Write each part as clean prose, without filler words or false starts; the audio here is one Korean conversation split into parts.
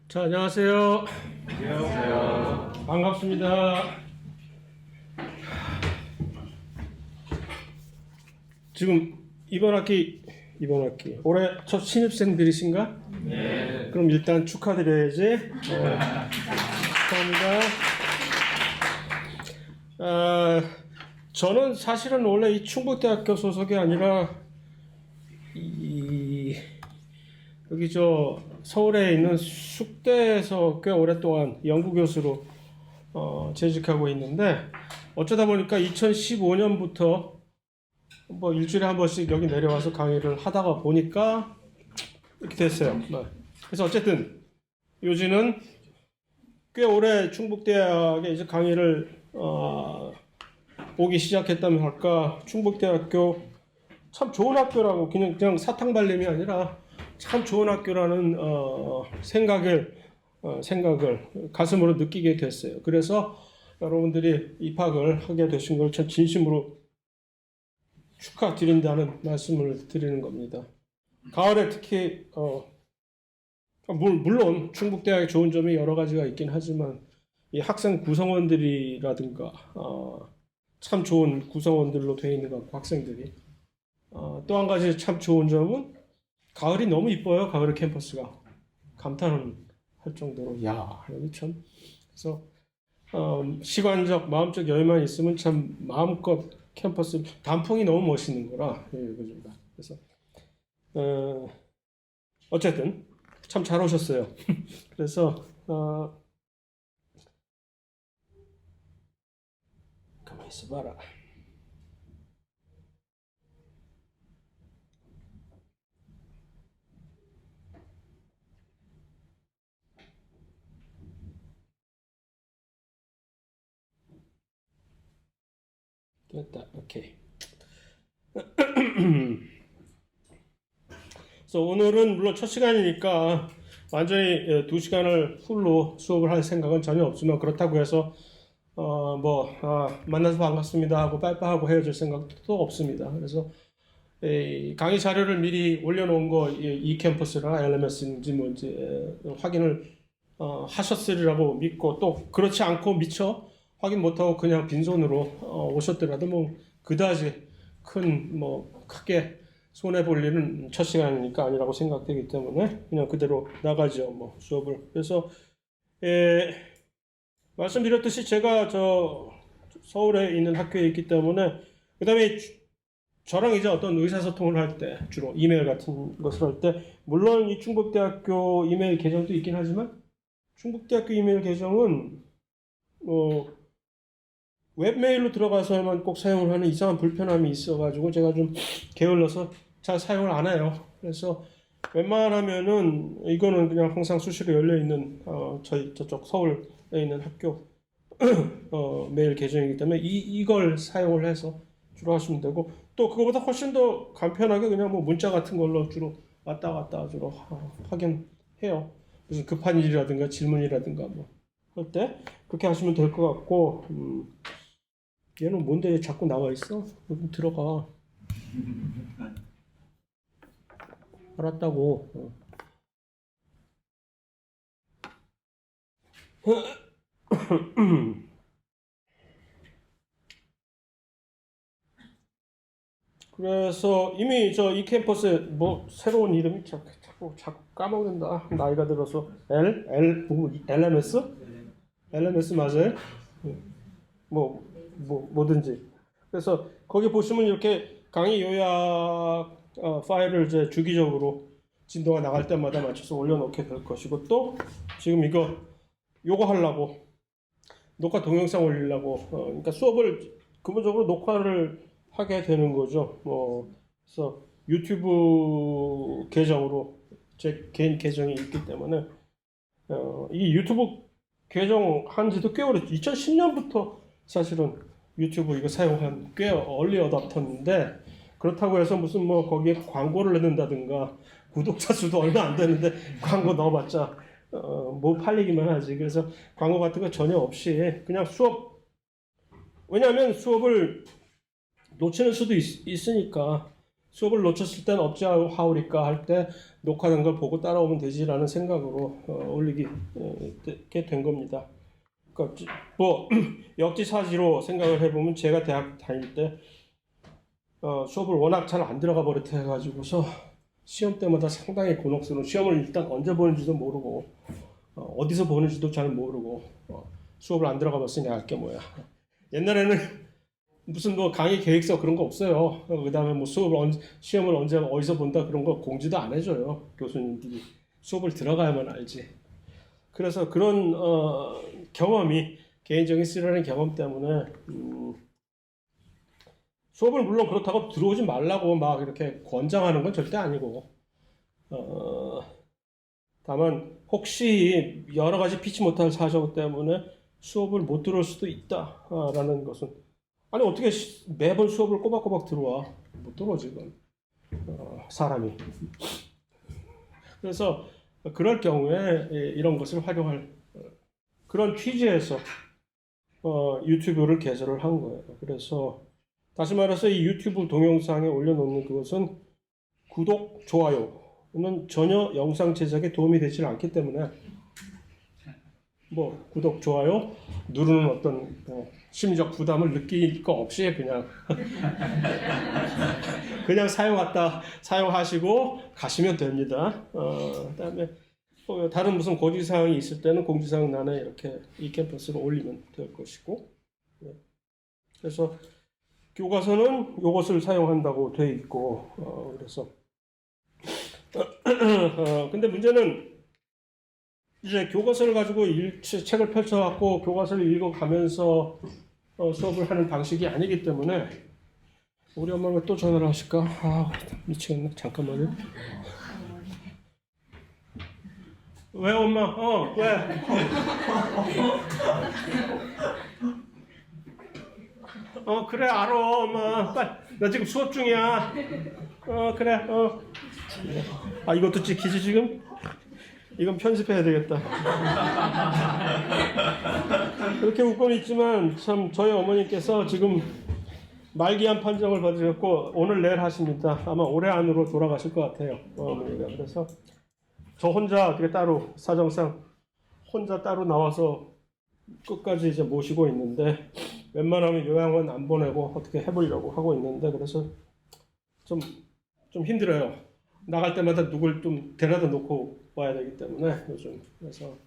자, 안녕하세요. 안녕하세요. 반갑습니다. 지금 이번 학기 올해 첫 신입생들이신가? 네. 그럼 일단 축하드려야지. 축하합니다. 저는 사실은 원래 이 충북대학교 소속이 아니라 여기 서울에 있는 숙대에서 꽤 오랫동안 연구교수로 재직하고 있는데, 어쩌다 보니까 2015년부터 뭐 일주일에 한 번씩 여기 내려와서 강의를 하다가 보니까 이렇게 됐어요. 네. 그래서 어쨌든 요지는 꽤 오래 충북대학에 이제 강의를 오기 시작했다면 할까. 충북대학교 참 좋은 학교라고 그냥 사탕발림이 아니라 참 좋은 학교라는 생각을 가슴으로 느끼게 됐어요. 그래서 여러분들이 입학을 하게 되신 걸 참 진심으로 축하드린다는 말씀을 드리는 겁니다. 가을에 특히 물론 충북대학의 좋은 점이 여러 가지가 있긴 하지만 이 학생 구성원들이라든가 참 좋은 구성원들로 되어 있는 것 같고, 학생들이 또 한 가지 참 좋은 점은 가을이 너무 이뻐요. 가을의 캠퍼스가 감탄을 할 정도로 야 여기 참. 그래서 시간적 마음적 여유만 있으면 참 마음껏 캠퍼스 단풍이 너무 멋있는 거라. 그래서 어쨌든 참 잘 오셨어요. 그래서 가만히 있어봐라. 됐다. 오케이. 그래서 오늘은 물론 첫 시간이니까 완전히 2시간을 풀로 수업을 할 생각은 전혀 없지만, 그렇다고 해서 만나서 반갑습니다 하고 빠이빠이 하고 헤어질 생각도 없습니다. 그래서 강의 자료를 미리 올려놓은 거 이 캠퍼스나 LMS인지 뭔지 확인을 하셨으리라고 믿고, 또 그렇지 않고 미처 확인 못하고 그냥 빈손으로 오셨더라도 뭐 그다지 크게 손해 볼 일은 첫 시간이니까 아니라고 생각되기 때문에 그냥 그대로 나가죠, 수업을. 그래서 말씀드렸듯이 제가 서울에 있는 학교에 있기 때문에, 그 다음에 저랑 이제 어떤 의사소통을 할 때 주로 이메일 같은 것을 할 때, 물론 이 충북대학교 이메일 계정도 있긴 하지만 충북대학교 이메일 계정은 웹메일로 들어가서만 꼭 사용을 하는 이상한 불편함이 있어가지고 제가 좀 게을러서 잘 사용을 안 해요. 그래서 웬만하면은 이거는 그냥 항상 수시로 열려있는 저쪽 서울에 있는 학교 메일 계정이기 때문에 이걸 사용을 해서 주로 하시면 되고, 또 그거보다 훨씬 더 간편하게 그냥 문자 같은 걸로 주로 왔다 갔다 주로 확인해요. 무슨 급한 일이라든가 질문이라든가 할 때 그렇게 하시면 될 것 같고. 얘는 뭔데 자꾸 나와 있어? 여기 들어가. 알았다고. 그래서 이미 이 캠퍼스에 새로운 이름이 자꾸 까먹는다. 나이가 들어서 LMS? LMS 맞아요? 뭐든지. 그래서 거기 보시면 이렇게 강의 요약 파일을 이제 주기적으로 진도가 나갈 때마다 맞춰서 올려놓게 될 것이고, 또 지금 요거 하려고 녹화 동영상 올리려고 그러니까 수업을 근본적으로 녹화를 하게 되는 거죠. 그래서 유튜브 계정으로 제 개인 계정이 있기 때문에 이 유튜브 계정 한 지도 꽤 오래, 2010년부터 사실은 유튜브 이거 사용한 꽤 얼리 어답터인데, 그렇다고 해서 무슨 거기에 광고를 넣는다든가 구독자 수도 얼마 안 되는데 광고 넣어봤자 팔리기만 하지. 그래서 광고 같은 거 전혀 없이 그냥 왜냐하면 수업을 놓치는 수도 있으니까 수업을 놓쳤을 땐 어찌하오리까 할 때 녹화된 걸 보고 따라오면 되지라는 생각으로 올리게 된 겁니다. 그러니까 뭐 역지사지로 생각을 해보면 제가 대학 다닐 때 수업을 워낙 잘 안 들어가 버릇 해가지고서 시험 때마다 상당히 곤혹스러운, 시험을 일단 언제 보는지도 모르고 어디서 보는지도 잘 모르고 수업을 안 들어가 봤으니 알게 뭐야. 옛날에는 무슨 뭐 강의 계획서 그런 거 없어요. 그다음에 뭐 시험을 언제 어디서 본다 그런 거 공지도 안 해줘요. 교수님들이. 수업을 들어가야만 알지. 그래서 그런 경험이, 개인적인 쓰라린 경험 때문에 수업을 물론 그렇다고 들어오지 말라고 막 이렇게 권장하는 건 절대 아니고, 다만 혹시 여러 가지 피치 못할 사정 때문에 수업을 못 들을 수도 있다라는 것은, 아니 어떻게 매번 수업을 꼬박꼬박 들어와? 못 들어오지 그건. 사람이. 그래서 그럴 경우에 이런 것을 활용할 그런 취지에서 유튜브를 개설을 한 거예요. 그래서 다시 말해서 이 유튜브 동영상에 올려놓는 그것은 구독, 좋아요는 전혀 영상 제작에 도움이 되지 않기 때문에 뭐 구독, 좋아요 누르는 어떤 심리적 부담을 느낄 거 없이 그냥 사용하시고 가시면 됩니다. 그다음에 다른 무슨 고지사항이 있을 때는 공지사항란에 이렇게 이 캠퍼스로 올리면 될 것이고, 그래서 교과서는 이것을 사용한다고 돼 있고, 그래서 근데 문제는 이제 교과서를 가지고 책을 펼쳐갖고 교과서를 읽어가면서 수업을 하는 방식이 아니기 때문에, 우리 엄마가 또 전화를 하실까? 아, 미치겠네. 잠깐만요. 왜 엄마? 왜? 그래, 알아, 엄마. 빨리, 나 지금 수업 중이야. 그래, 이것도 찍히지, 지금? 이건 편집해야 되겠다. 그렇게 웃고는 있지만, 참, 저희 어머니께서 지금 말기암 판정을 받으셨고, 오늘 내일 하십니다. 아마 올해 안으로 돌아가실 것 같아요, 어머니가. 그래서 저 혼자 어떻게 따로, 사정상 혼자 따로 나와서 끝까지 이제 모시고 있는데, 웬만하면 요양원 안 보내고 어떻게 해보려고 하고 있는데, 그래서 좀 힘들어요. 나갈 때마다 누굴 좀 데려다 놓고 와야 되기 때문에 요즘. 그래서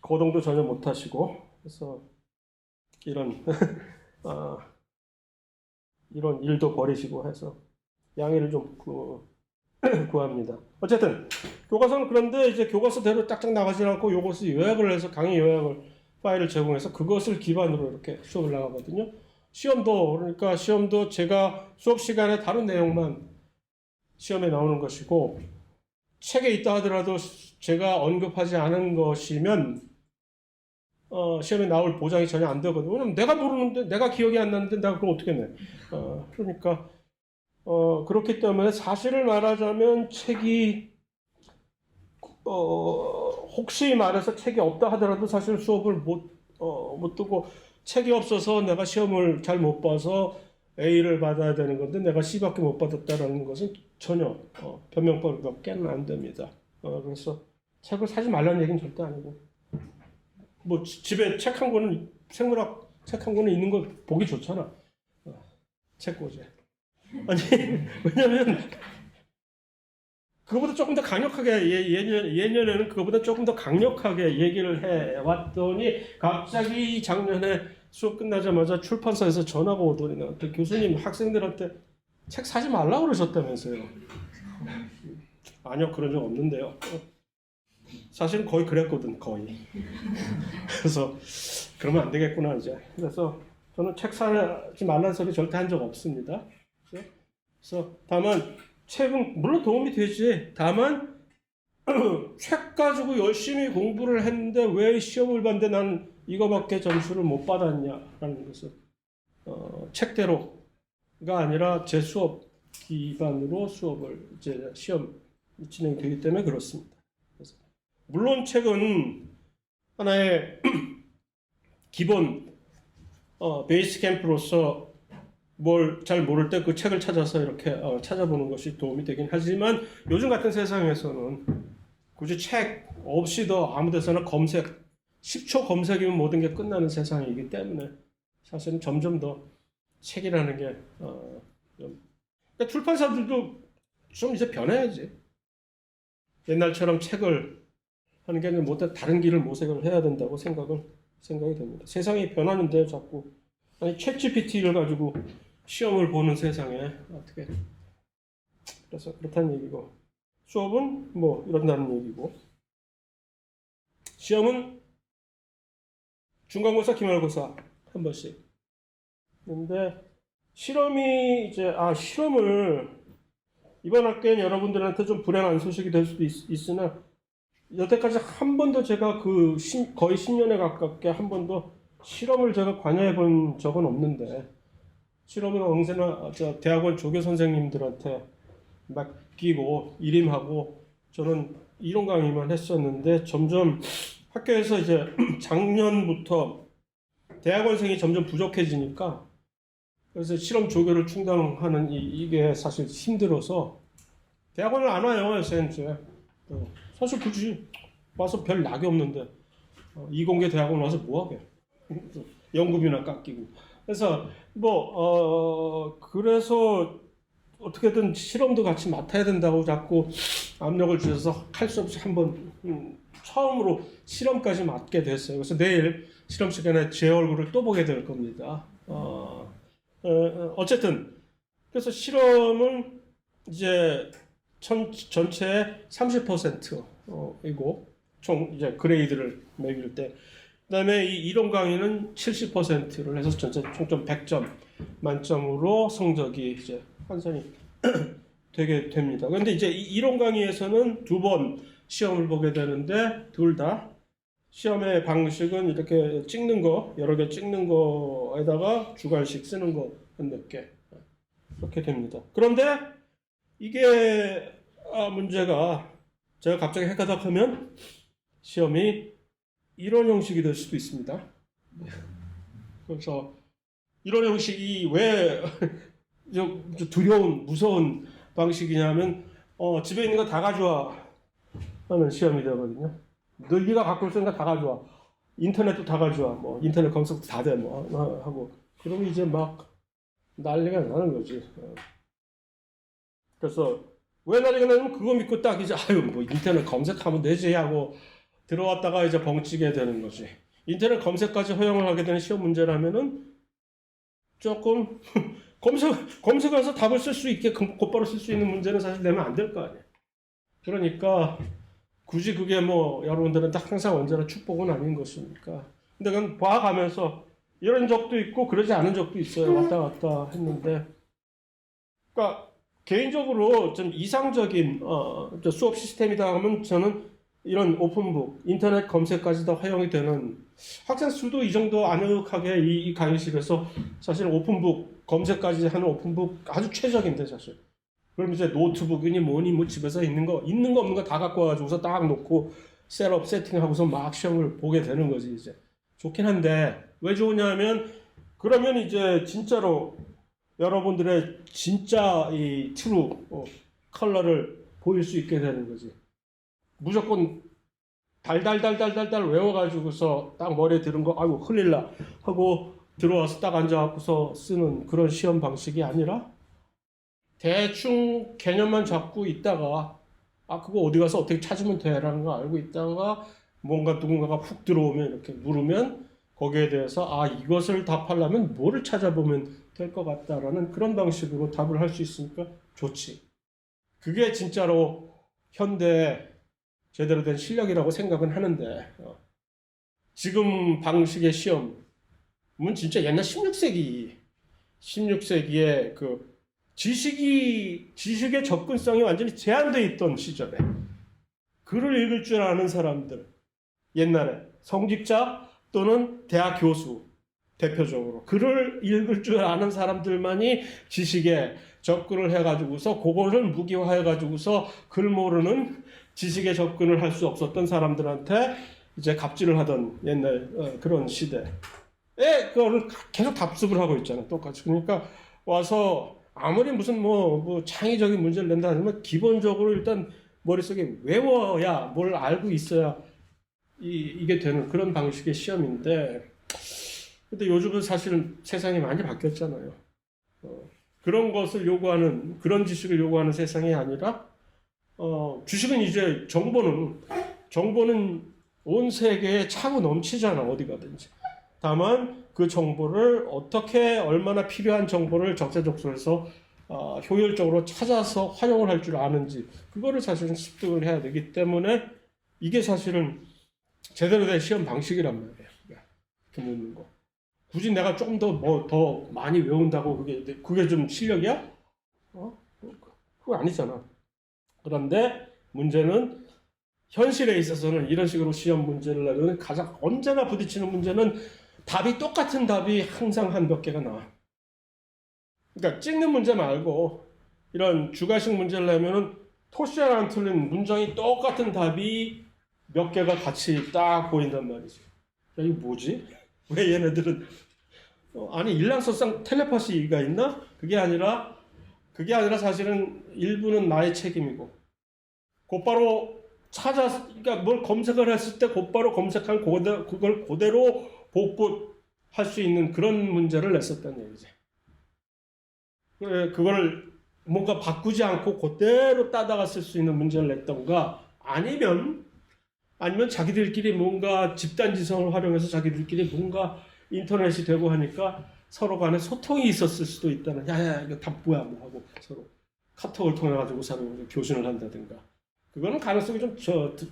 거동도 전혀 못 하시고, 그래서 이런 이런 일도 버리시고 해서 양해를 좀 구합니다. 어쨌든 교과서는, 그런데 이제 교과서대로 딱딱 나가지 않고 요것을 요약을 해서 강의 요약을 파일을 제공해서 그것을 기반으로 이렇게 수업을 나가거든요. 그러니까 시험도 제가 수업 시간에 다른 내용만 시험에 나오는 것이고, 책에 있다 하더라도 제가 언급하지 않은 것이면 시험에 나올 보장이 전혀 안 되거든요. 왜냐면 내가 모르는데, 내가 기억이 안 나는데 내가 그걸 어떻게 내? 그러니까 그렇기 때문에 사실을 말하자면 책이 혹시 말해서 책이 없다 하더라도 사실 수업을 못 두고, 책이 없어서 내가 시험을 잘 못 봐서 A를 받아야 되는 건데 내가 C밖에 못 받았다라는 것은 전혀 변명법밖에 안 됩니다. 그래서 책을 사지 말라는 얘기는 절대 아니고, 뭐 집에 책 한 권은, 생물학 책 한 권은 있는 거 보기 좋잖아. 책꽂이. 아니 왜냐면 그거보다 조금 더 강력하게, 예년에는 그거보다 조금 더 강력하게 얘기를 해왔더니 갑자기 작년에 수업 끝나자마자 출판사에서 전화가 오더니 나한테, 교수님 학생들한테 책 사지 말라고 그러셨다면서요. 아니요, 그런 적 없는데요. 사실은 거의 그랬거든, 거의. 그래서 그러면 안 되겠구나 이제. 그래서 저는 책 사지 말라는 소리 절대 한 적 없습니다. 그래서 다만 책은 물론 도움이 되지. 다만 책 가지고 열심히 공부를 했는데 왜 시험을 봤는데 난 이거밖에 점수를 못 받았냐라는 것은 책대로가 아니라 제 수업 기반으로 수업을 이제 시험 진행되기 때문에 그렇습니다. 그래서 물론 책은 하나의 기본 베이스 캠프로서 뭘 잘 모를 때 그 책을 찾아서 이렇게 찾아보는 것이 도움이 되긴 하지만 요즘 같은 세상에서는 굳이 책 없이도 아무 데서나 검색 10초 검색이면 모든 게 끝나는 세상이기 때문에 사실은 점점 더 책이라는 게 그러니까 출판사들도 좀 이제 변해야지. 옛날처럼 책을 하는 게 아니라 뭐 다른 길을 모색을 해야 된다고 생각이 됩니다. 세상이 변하는데 자꾸 아니 챗GPT를 가지고 시험을 보는 세상에 어떻게 그래서 그렇다는 얘기고 수업은 뭐 이런다는 얘기고 시험은 중간고사, 기말고사 한 번씩. 근데 실험이 이제 실험을 이번 학기엔 여러분들한테 좀 불행한 소식이 될 수도 있으나 여태까지 한 번도 제가 거의 10년에 가깝게 한 번도 실험을 제가 관여해 본 적은 없는데 실험은 언제나 대학원 조교 선생님들한테 맡기고 일임하고 저는 이론 강의만 했었는데 점점 학교에서 이제 작년부터 대학원생이 점점 부족해지니까 그래서 실험 조교를 충당하는 이게 사실 힘들어서 대학원을 안 와요. 요새 이제 사실 굳이 와서 별 낙이 없는데 이공계 대학원 와서 뭐하게 연금이나 깎이고 그래서 그래서 어떻게든 실험도 같이 맡아야 된다고 자꾸 압력을 주셔서 할 수 없이 한번 처음으로 실험까지 맡게 됐어요. 그래서 내일 실험 시간에 제 얼굴을 또 보게 될 겁니다. 어쨌든 그래서 실험은 이제 전체 30%이고 총 이제 그레이드를 매길 때 그다음에 이 이론 강의는 70%를 해서 전체 총점 100점 만점으로 성적이 이제 환산이 되게 됩니다. 그런데 이제 이론 강의에서는 두 번 시험을 보게 되는데 둘 다 시험의 방식은 이렇게 찍는 거 여러 개 찍는 거에다가 주관식 쓰는 거 몇 개 이렇게 됩니다. 그런데 이게 문제가 제가 갑자기 헷가닥하면 시험이 이론 형식이 될 수도 있습니다. 그래서 이론 형식이 왜 두려운 무서운 방식이냐면 집에 있는 거 다 가져와 하는 시험이 되거든요. 네가 갖고 있으니까 다 가져와. 인터넷도 다 가져와. 뭐 인터넷 검색도 다 돼. 뭐 하고 그러면 이제 막 난리가 나는 거지. 그래서 왜 난리가 나냐면 그거 믿고 딱 이제 뭐 인터넷 검색하면 되지 하고 들어왔다가 이제 벙찌게 되는 거지. 인터넷 검색까지 허용을 하게 되는 시험 문제라면은 조금 검색해서 답을 쓸 수 있게 곧바로 쓸 수 있는 문제는 사실 내면 안 될 거 아니에요. 그러니까 굳이 그게 뭐 여러분들한테 항상 언제나 축복은 아닌 것이니까. 근데 그건 봐가면서 이런 적도 있고 그러지 않은 적도 있어요. 왔다 갔다 했는데. 그러니까 개인적으로 좀 이상적인 수업 시스템이다 하면 저는 이런 오픈북, 인터넷 검색까지 다 허용이 되는 학생 수도 이 정도 아늑하게 이 강의실에서 사실 오픈북 검색까지 하는 오픈북 아주 최적인데 사실. 그럼 이제 노트북이니 뭐니 뭐 집에서 있는 거 없는 거 다 갖고 와가지고서 딱 놓고 셋업 세팅하고서 막 시험을 보게 되는 거지 이제. 좋긴 한데 왜 좋으냐면 그러면 이제 진짜로 여러분들의 진짜 이 트루 컬러를 보일 수 있게 되는 거지. 무조건 달달달달달달 외워가지고서 딱 머리에 들은 거 아이고 흘릴라 하고 들어와서 딱 앉아갖고서 쓰는 그런 시험 방식이 아니라 대충 개념만 잡고 있다가 그거 어디 가서 어떻게 찾으면 돼라는 거 알고 있다가 뭔가 누군가가 훅 들어오면 이렇게 물으면 거기에 대해서 이것을 답하려면 뭐를 찾아보면 될 것 같다라는 그런 방식으로 답을 할 수 있으니까 좋지. 그게 진짜로 현대 제대로 된 실력이라고 생각은 하는데 지금 방식의 시험은 진짜 옛날 16세기에 그 지식의 접근성이 완전히 제한되어 있던 시절에 글을 읽을 줄 아는 사람들 옛날에 성직자 또는 대학 교수 대표적으로 글을 읽을 줄 아는 사람들만이 지식에 접근을 해가지고서 그거를 무기화해가지고서 글 모르는 지식에 접근을 할 수 없었던 사람들한테 이제 갑질을 하던 옛날 그런 시대에 그거를 계속 답습을 하고 있잖아요. 똑같이. 그러니까 와서 아무리 무슨 뭐 창의적인 문제를 낸다 하지만 기본적으로 일단 머릿속에 외워야 뭘 알고 있어야 이게 되는 그런 방식의 시험인데, 근데 요즘은 사실은 세상이 많이 바뀌었잖아요. 그런 것을 요구하는, 그런 지식을 요구하는 세상이 아니라 주식은 이제 정보는 온 세계에 차고 넘치잖아, 어디 가든지. 다만 그 정보를 어떻게, 얼마나 필요한 정보를 적재적소에서 효율적으로 찾아서 활용을 할 줄 아는지, 그거를 사실은 습득을 해야 되기 때문에 이게 사실은 제대로 된 시험 방식이란 말이에요. 이렇게 묻는 거. 굳이 내가 좀 더 많이 외운다고 그게 좀 실력이야? 그거 아니잖아. 그런데 문제는 현실에 있어서는 이런 식으로 시험 문제를 내면 가장 언제나 부딪히는 문제는 똑같은 답이 항상 한 몇 개가 나와. 그러니까 찍는 문제 말고 이런 주관식 문제를 내면은 토시 하나 안 틀린 문장이 똑같은 답이 몇 개가 같이 딱 보인단 말이지. 야, 이거 뭐지? 왜 얘네들은 아니 일랑서상 텔레파시가 있나? 그게 아니라 사실은 일부는 나의 책임이고 곧바로 그러니까 뭘 검색을 했을 때 곧바로 검색한 그걸 그대로 복구할 수 있는 그런 문제를 냈었다는 얘기지. 그걸 뭔가 바꾸지 않고 그대로 따다가 쓸 수 있는 문제를 냈던가, 아니면 자기들끼리 뭔가 집단지성을 활용해서 자기들끼리 뭔가 인터넷이 되고 하니까 서로 간에 소통이 있었을 수도 있다는, 야야 이거 답 뭐야 뭐 하고 서로 카톡을 통해 가지고 서로 교신을 한다든가. 그거는 가능성이 좀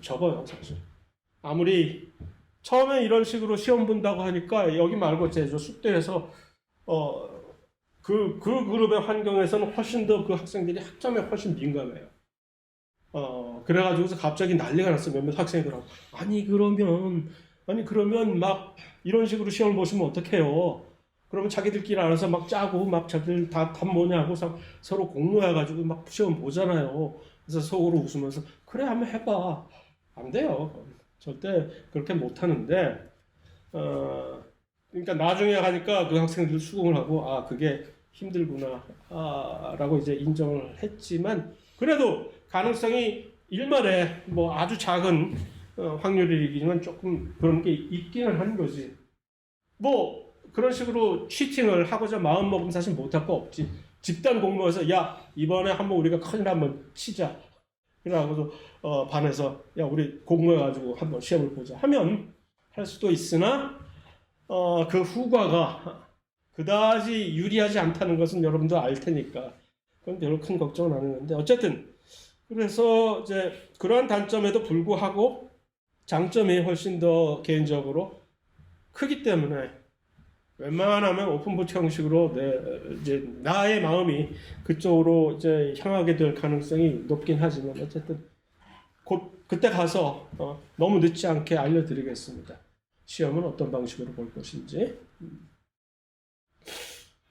적어요, 사실. 아무리 처음에 이런 식으로 시험 본다고 하니까 여기 말고 제 숙대에서 그 그룹의 환경에서는 훨씬 더 그 학생들이 학점에 훨씬 민감해요. 그래가지고서 갑자기 난리가 났어. 몇몇 학생들하고. 아니 그러면 막 이런 식으로 시험을 보시면 어떡해요? 그러면 자기들끼리 알아서 막 짜고 막 자기들 답 뭐냐고 서로 공모해가지고 막 시험 보잖아요. 그래서 속으로 웃으면서 그래 한번 해봐. 안 돼요. 절대 그렇게 못하는데, 그러니까 나중에 가니까 그 학생들 수긍을 하고 그게 힘들구나 라고 이제 인정을 했지만, 그래도 가능성이 일말에 뭐 아주 작은 확률이지만 조금 그런 게 있기는 한 거지. 뭐 그런 식으로 치팅을 하고자 마음 먹으면 사실 못할 거 없지. 집단 공모해서 야 이번에 한번 우리가 큰일 한번 치자. 그러고서 반에서 야 우리 공모해가지고 한번 시험을 보자 하면 할 수도 있으나 그 후과가 그다지 유리하지 않다는 것은 여러분도 알 테니까 그건 별로 큰 걱정은 안 했는데, 어쨌든 그래서 이제 그러한 단점에도 불구하고 장점이 훨씬 더 개인적으로 크기 때문에 웬만하면 오픈북 형식으로 이제 나의 마음이 그쪽으로 이제 향하게 될 가능성이 높긴 하지만, 어쨌든 그때 가서 너무 늦지 않게 알려드리겠습니다. 시험은 어떤 방식으로 볼 것인지.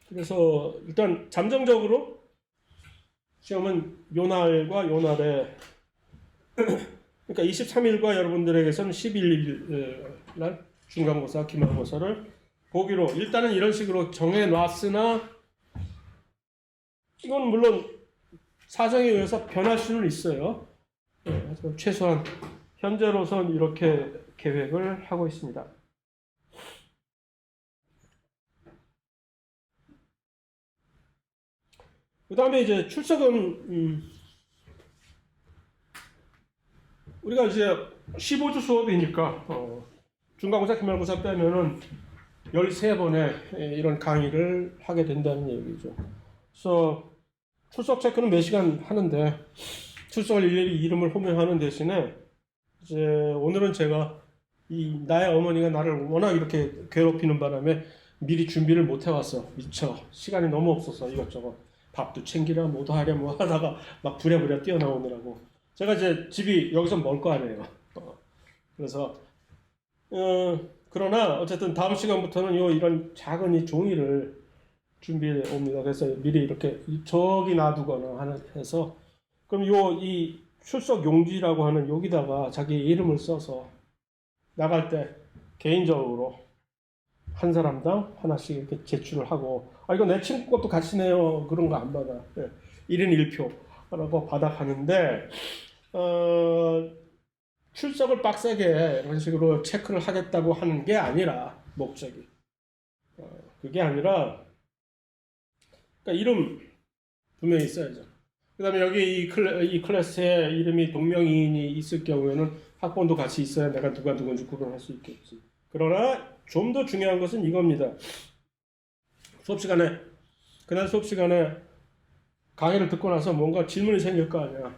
그래서 일단 잠정적으로 시험은 요날과 요날에 그러니까 23일과 여러분들에게서는 11일 날 중간고사, 기말고사를 보기로 일단은 이런 식으로 정해놨으나, 이건 물론 사정에 의해서 변할 수는 있어요. 하지만 최소한 현재로선 이렇게 계획을 하고 있습니다. 그 다음에 이제 출석은 우리가 이제 15주 수업이니까 중간고사, 기말고사 빼면은 13번의 이런 강의를 하게 된다는 얘기죠. 그래서 출석 체크는 몇 시간 하는데, 출석을 일일이 이름을 호명하는 대신에 이제 오늘은 제가 나의 어머니가 나를 워낙 이렇게 괴롭히는 바람에 미리 준비를 못 해왔어. 미처 시간이 너무 없어서 이것저것 밥도 챙기라 뭐도 하랴 뭐 하다가 막 부랴부랴 뛰어나오느라고. 제가 이제 집이 여기서 멀 거 아니에요. 그래서 그러나 어쨌든 다음 시간부터는 이런 작은 이 종이를 준비해 옵니다. 그래서 미리 이렇게 저기 놔두거나 해서, 그럼 이 출석 용지라고 하는 여기다가 자기 이름을 써서 나갈 때 개인적으로 한 사람당 하나씩 이렇게 제출을 하고, 이거 내 친구 것도 같이 내요. 그런 거 안 받아. 1인 1표라고 받아가는데, 출석을 빡세게 이런 식으로 체크를 하겠다고 하는 게 아니라, 목적이. 그게 아니라, 그러니까 이름 분명히 있어야죠. 그 다음에 여기 이 클래스에 이름이 동명이인이 있을 경우에는 학번도 같이 있어야 내가 누가 누군지 구분할 수 있겠지. 그러나 좀 더 중요한 것은 이겁니다. 그날 수업 시간에 강의를 듣고 나서 뭔가 질문이 생길 거 아니야.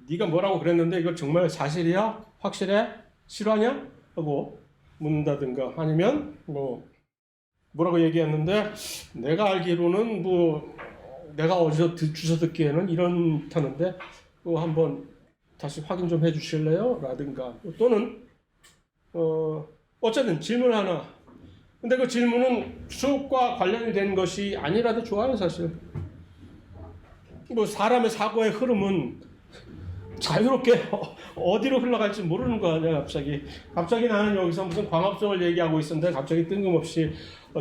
네가 뭐라고 그랬는데 이거 정말 사실이야? 확실해? 실화냐? 하고 묻는다든가, 아니면 뭐라고 얘기했는데 내가 알기로는 내가 어디서 주워 듣기에는 이런다는데 한번 다시 확인 좀 해주실래요? 라든가, 또는 어쨌든 질문 하나. 근데 그 질문은 수업과 관련이 된 것이 아니라도 좋아요, 사실. 사람의 사고의 흐름은 자유롭게 어디로 흘러갈지 모르는 거 아니야, 갑자기 나는 여기서 무슨 광합성을 얘기하고 있었는데 갑자기 뜬금없이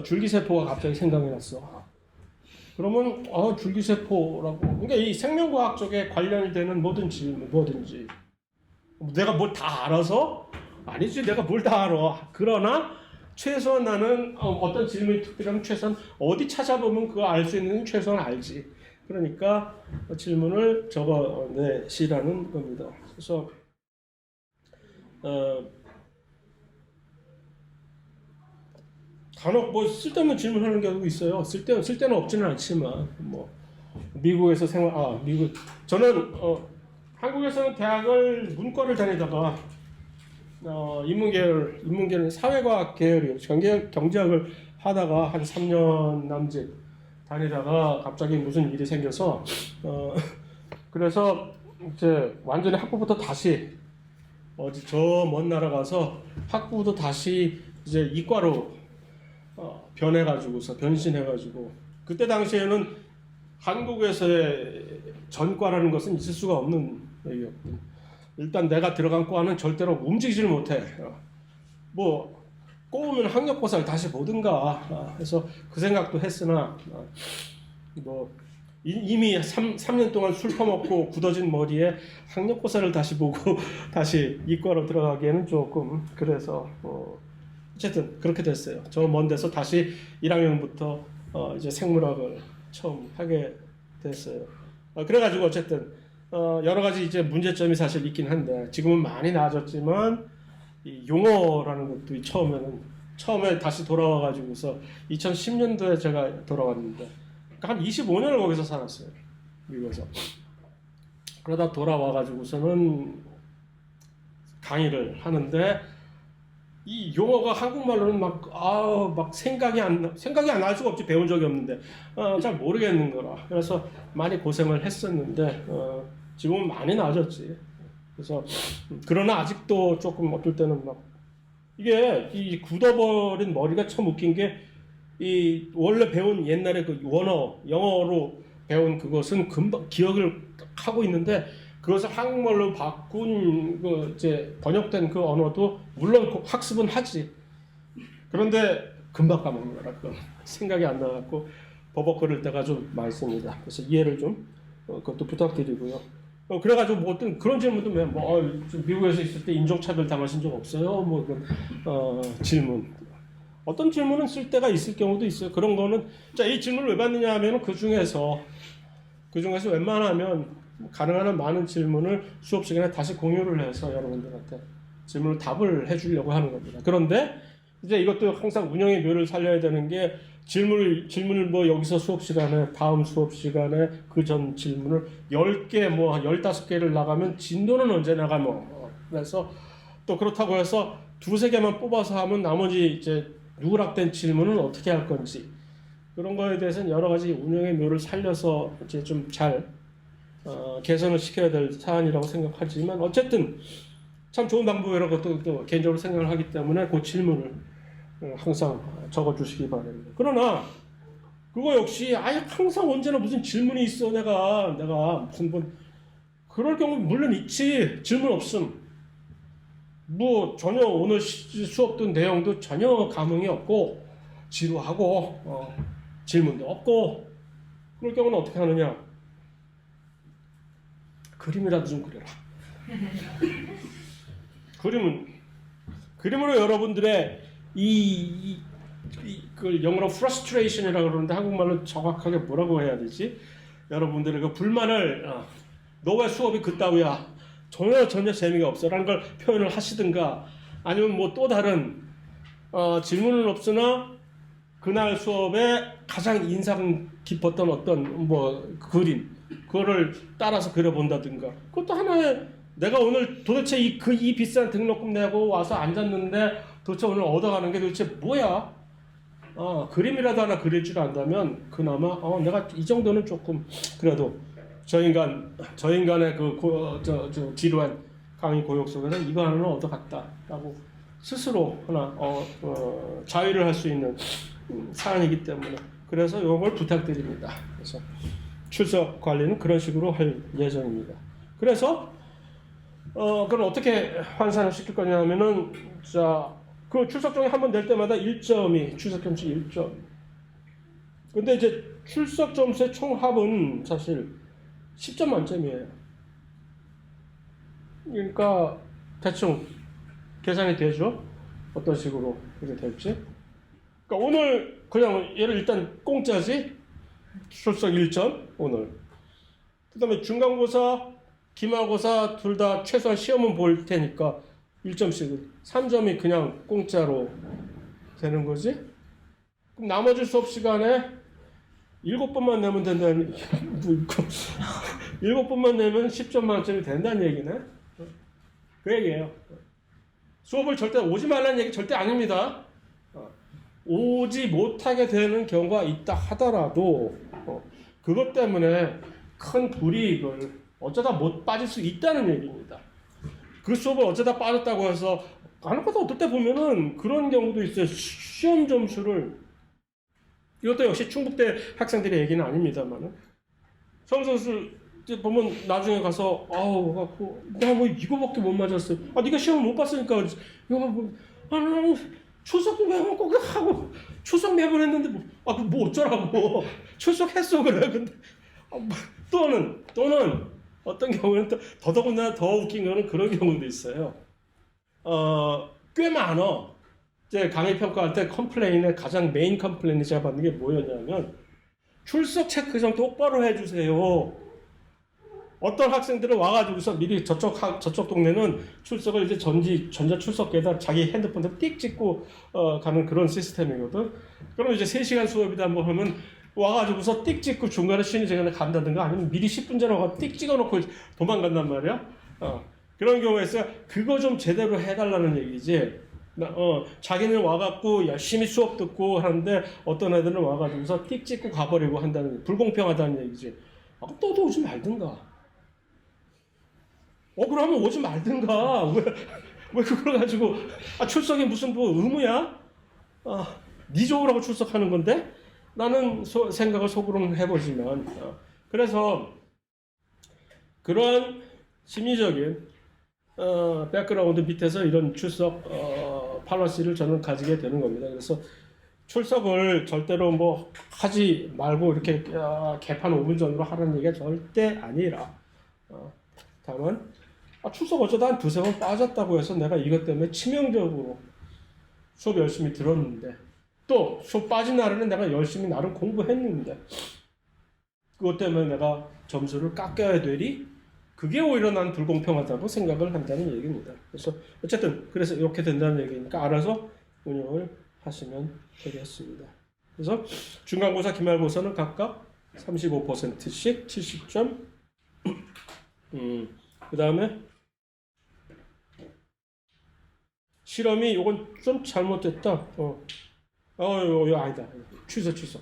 줄기세포가 갑자기 생각이 났어. 그러면 줄기세포라고, 그러니까 이 생명과학 쪽에 관련이 되는 모든 질문, 뭐든지 내가 뭘 다 알아서? 아니지, 내가 뭘 다 알아. 그러나 최소한 나는 어떤 질문이 특별하면 최소한 어디 찾아보면 그거 알 수 있는 최소한 알지. 그러니까 질문을 적어내시라는 겁니다. 그래서 간혹 쓸데없는 질문하는 경우도 있어요. 쓸데는 없지는 않지만, 미국에서 저는 한국에서는 대학을 문과를 다니다가 인문계열 사회과학 계열이요. 경제학을 하다가 한 3년 남짓 다니다가 갑자기 무슨 일이 생겨서 그래서 이제 완전히 학부부터 다시 저 먼 나라 가서 학부도 다시 이제 이과로 변신해가지고, 그때 당시에는 한국에서의 전과라는 것은 있을 수가 없는 얘기였고, 일단 내가 들어간 과는 절대로 움직이질 못해. 꼬우면 학력고사를 다시 보든가 해서 그 생각도 했으나, 이미 3년 동안 술 퍼먹고 굳어진 머리에 학력고사를 다시 보고 다시 이과로 들어가기에는 조금 그래서 어쨌든 그렇게 됐어요. 저 먼 데서 다시 1학년부터 이제 생물학을 처음 하게 됐어요. 그래가지고 어쨌든 여러 가지 이제 문제점이 사실 있긴 한데, 지금은 많이 나아졌지만 이 용어라는 것도 처음에 다시 돌아와가지고서 2010년도에 제가 돌아왔는데, 한 25년을 거기서 살았어요, 미국에서. 그러다 돌아와가지고서는 강의를 하는데, 이 용어가 한국말로는 막 생각이 안 날 수가 없지. 배운 적이 없는데 잘 모르겠는 거라. 그래서 많이 고생을 했었는데 지금은 많이 나아졌지. 그래서 그러나 아직도 조금 어떨 때는 이게 이 굳어버린 머리가 참 웃긴 게, 이 원래 배운 옛날에 그 영어로 배운 그것은 금방 기억을 하고 있는데, 그것을 한국말로 바꾼 이제 번역된 그 언어도 물론 학습은 하지. 그런데 금방 까먹는 거라. 그건 생각이 안 나갖고 버벅거릴 때가 좀 많습니다. 그래서 이해를 좀 그것도 부탁드리고요. 그래가지고 어떤 그런 질문도 미국에서 있을 때 인종차별 당하신 적 없어요? 그런 질문. 어떤 질문은 쓸 때가 있을 경우도 있어요. 그런 거는 이 질문을 왜 받느냐 하면 그 중에서 웬만하면 가능한 한 많은 질문을 수업 시간에 다시 공유를 해서 여러분들한테 질문을 답을 해주려고 하는 겁니다. 그런데 이제 이것도 항상 운영의 묘를 살려야 되는 게, 질문을 여기서 수업 시간에, 다음 수업 시간에 그 전 질문을 10개 15개를 나가면 진도는 언제 나가 그래서 또 그렇다고 해서 2-3개만 뽑아서 하면 나머지 이제 누락된 질문은 어떻게 할 건지, 그런 거에 대해서는 여러 가지 운영의 묘를 살려서 이제 좀 잘 개선을 시켜야 될 사안이라고 생각하지만, 어쨌든 참 좋은 방법이라고 또 개인적으로 생각을 하기 때문에 그 질문을 항상 적어주시기 바랍니다. 그러나 그거 역시 항상 언제나 무슨 질문이 있어, 내가 무슨 그럴 경우 물론 있지. 질문 없음. 뭐 전혀 오늘 수업도 내용도 전혀 감흥이 없고 지루하고 질문도 없고 그럴 경우는 어떻게 하느냐? 그림이라도 좀 그려라. 그림으로 여러분들의 그걸 영어로 frustration이라고 그러는데 한국말로 정확하게 뭐라고 해야 되지? 여러분들의 그 불만을 너 왜 수업이 그따위야? 전혀 재미가 없어라는 걸 표현을 하시든가 아니면 뭐 또 다른 질문은 없으나 그날 수업에 가장 인상 깊었던 어떤 뭐 그림 그거를 따라서 그려본다든가 그것도 하나의 내가 오늘 도대체 이 비싼 등록금 내고 와서 앉았는데 도대체 오늘 얻어가는 게 도대체 뭐야? 그림이라도 하나 그릴 줄 안다면 그나마 내가 이 정도는 조금 그래도 저 인간의 저 지루한 강의 고역 속에서 이거 하나는 얻어갔다라고 스스로 하나 자위를 할 수 있는 사안이기 때문에 그래서 이걸 부탁드립니다. 그래서 출석 관리는 그런 식으로 할 예정입니다. 그래서 그럼 어떻게 환산을 시킬 거냐면은 그 출석정에 한번 낼 때마다 1점이 출석 점수 1점. 근데 이제 출석 점수의 총합은 사실 10점 만점이에요. 그러니까 대충 계산이 되죠. 어떤 식으로 이게 될지. 그러니까 오늘 그냥 얘를 일단 공짜지. 출석 1점 오늘. 그다음에 중간고사, 기말고사 둘 다 최소한 시험은 볼 테니까 1점씩은 3점이 그냥 공짜로 되는 거지. 그럼 나머지 수업 시간에 7번만 내면 된다는 7번만 내면 10점 만점이 된다는 얘기네. 그 얘기예요. 수업을 절대 오지 말라는 얘기 절대 아닙니다. 오지 못하게 되는 경우가 있다 하더라도 그것 때문에 큰 불이익을 어쩌다 못 빠질 수 있다는 얘기입니다. 그 수업을 어쩌다 빠졌다고 해서 간혹가다 어떨 때 보면은 그런 경우도 있어요. 시험 점수를 이것도 역시 충북대 학생들의 얘기는 아닙니다만은 시험 점수 보면 나중에 가서 나 뭐 이거밖에 못 맞았어요. 네가 시험 못 봤으니까 이거 뭐 출석 매번 꼭 하고 출석 매번 했는데 뭐 어쩌라고 출석했어 그래. 근데 또는 어떤 경우는 또 더더군다나 더 웃긴 거는 그런 경우도 있어요. 꽤 많아. 이제 강의 평가할 때 컴플레인의 가장 메인 컴플레인이 제가 받는 게 뭐였냐면 출석 체크 좀 똑바로 해주세요. 어떤 학생들은 와가지고서 미리 저쪽 동네는 출석을 이제 전자 출석기에다 자기 핸드폰으로 띡 찍고 가는 그런 시스템이거든. 그럼 이제 3시간 수업이다 뭐 하면 와가지고서 띡 찍고 중간에 쉬는 시간에 간다든가 아니면 미리 10분 전에 와서 띡 찍어놓고 도망간단 말이야. 그런 경우에서 그거 좀 제대로 해달라는 얘기지. 자기는 와갖고 열심히 수업 듣고 하는데 어떤 애들은 와가지고서 띡 찍고 가버리고 한다는 불공평하다는 얘기지. 너도 오지 말든가. 그러면 오지 말든가. 왜 그걸 가지고 출석이 무슨 뭐 의무야? 네 좋으라고 출석하는 건데? 라는 생각을 속으로는 해보지만 그래서 그러한 심리적인 백그라운드 밑에서 이런 출석 팔러시를 저는 가지게 되는 겁니다. 그래서 출석을 절대로 뭐 하지 말고 이렇게 개판 5분 전으로 하라는 얘기가 절대 아니라 다만 출석 어쩌다 한 2-3번 빠졌다고 해서 내가 이것 때문에 치명적으로 수업 열심히 들었는데 또 수업 빠진 날에는 내가 열심히 나름 공부했는데 그것 때문에 내가 점수를 깎여야 되리? 그게 오히려 난 불공평하다고 생각을 한다는 얘기입니다. 그래서 어쨌든 그래서 이렇게 된다는 얘기니까 알아서 운영을 하시면 되겠습니다. 그래서 중간고사, 기말고사는 각각 35%씩 70점. 그 다음에 실험이 이건 좀 잘못됐다. 이거 아니다. 취소.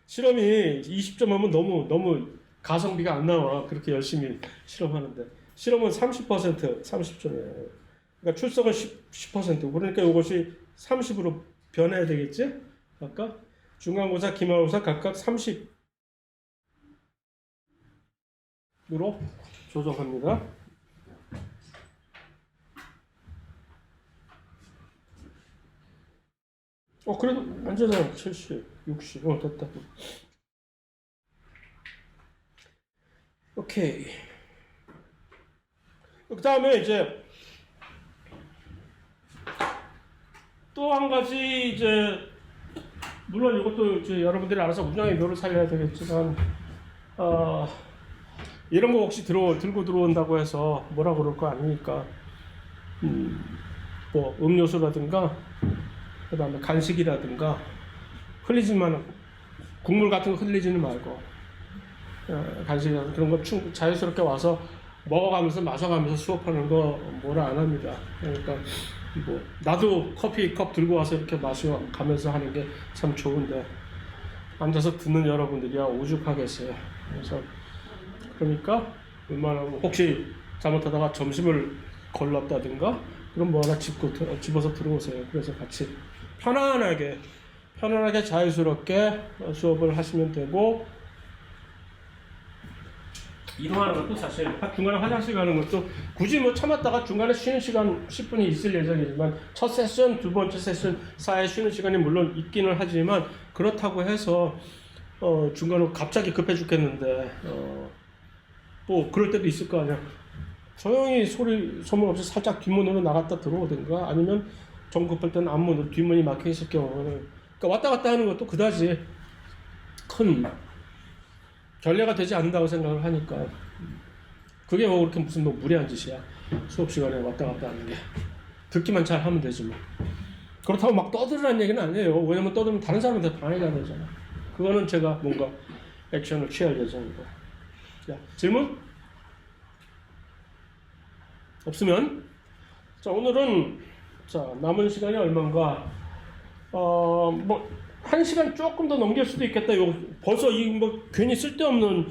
실험이 20점 하면 너무 가성비가 안 나와. 그렇게 열심히 실험하는데. 실험은 30점이에요. 그러니까 출석은 10%. 그러니까 이것이 30으로 변해야 되겠지? 아까 중간고사, 기말고사 각각 30으로 조정합니다. 그래도 앉아서 70, 60. 됐다. 오케이. 그 다음에 이제 또 한 가지 이제 물론 이것도 이제 여러분들이 알아서 운영의 묘를 살려야 되겠지만 이런 거 혹시 들고 들어온다고 해서 뭐라 그럴 거 아니니까 뭐 음료수라든가 그다음에 간식이라든가 흘리지만 국물 같은 거 흘리지는 말고 간식이라든가 그런 거 자연스럽게 와서 먹어가면서 마셔가면서 수업하는 거 뭐라 안 합니다. 그러니까 뭐 나도 커피컵 들고 와서 이렇게 마셔가면서 하는 게 참 좋은데 앉아서 듣는 여러분들이야 오죽하겠어요. 그래서 그러니까 웬만하면 혹시 잘못하다가 점심을 걸렀다든가 그럼 뭐 하나 집어서 들어오세요. 그래서 같이 편안하게 자유스럽게 수업을 하시면 되고 이동하는 것도 사실 중간에 화장실 가는 것도 굳이 뭐 참았다가 중간에 쉬는 시간 10분이 있을 예정이지만 첫 세션, 두 번째 세션 사이에 쉬는 시간이 물론 있기는 하지만 그렇다고 해서 중간에 갑자기 급해 죽겠는데 뭐 그럴 때도 있을 거 아니야. 조용히 소문 없이 살짝 뒷문으로 나갔다 들어오든가 아니면 정 급할 때는 앞문으로 뒷문이 막혀 있을 경우는 그러니까 왔다 갔다 하는 것도 그다지 큰 결례가 되지 않는다고 생각을 하니까 그게 뭐 그렇게 무슨 뭐 무리한 짓이야. 수업 시간에 왔다 갔다 하는 게 듣기만 잘 하면 되지 뭐. 그렇다고 막 떠들으라는 얘기는 아니에요. 왜냐면 떠들면 다른 사람한테 방해가 되잖아. 그거는 제가 뭔가 액션을 취할 예정이고. 자, 질문? 없으면 자 오늘은 자 남은 시간이 얼마인가 뭐 1시간 조금 더 넘길 수도 있겠다. 벌써 이 뭐 괜히 쓸데없는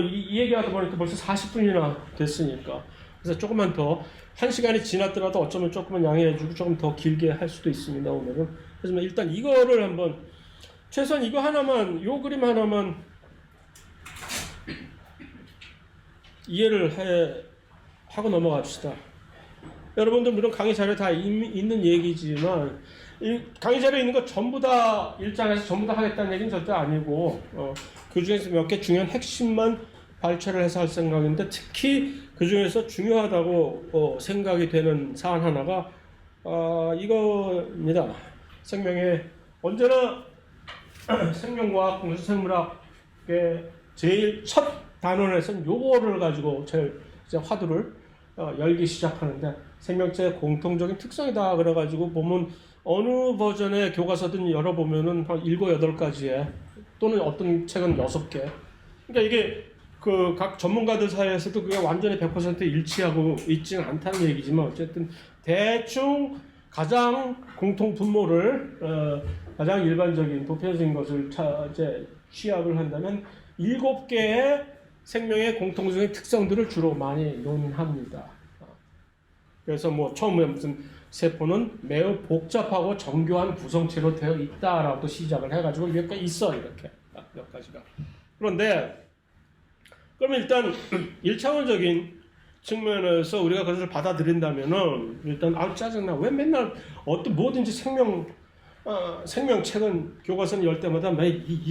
이 얘기하다 보니까 벌써 40분이나 됐으니까 그래서 조금만 더 1시간이 지났더라도 어쩌면 조금만 양해해주고 조금 더 길게 할 수도 있습니다. 오늘은 하지만 일단 이거를 한번 최소한 이거 하나만 요 그림 하나만 이해를 하고 넘어갑시다. 여러분들 물론 강의 자료 다 있는 얘기지만 이 강의 자료에 있는 거 전부 다 일장에서 전부 다 하겠다는 얘기는 절대 아니고 그 중에서 몇 개 중요한 핵심만 발췌를 해서 할 생각인데 특히 그 중에서 중요하다고 생각이 되는 사안 하나가 이거입니다. 생명의 언제나 생명과학, 공수 생물학의 제일 첫 단원에서는 요거를 가지고 제일 이제 화두를 열기 시작하는데 생명체의 공통적인 특성이다 그래가지고 보면 어느 버전의 교과서든 열어보면은 한 7, 8가지에 또는 어떤 책은 6개. 그러니까 이게 그 각 전문가들 사이에서도 그게 완전히 100% 일치하고 있지는 않다는 얘기지만 어쨌든 대충 가장 공통 분모를 가장 일반적인 보편적인 것을 이제 취합을 한다면 7개의 생명의 공통적인 특성들을 주로 많이 논합니다. 그래서 뭐 처음에 무슨 세포는 매우 복잡하고 정교한 구성체로 되어 있다라고 시작을 해가지고 몇 개 있어 이렇게 몇 가지가. 그런데 그러면 일단 1차원적인 측면에서 우리가 그것을 받아들인다면은 일단 짜증나 왜 맨날 뭐든지 생명책은 교과서는 열 때마다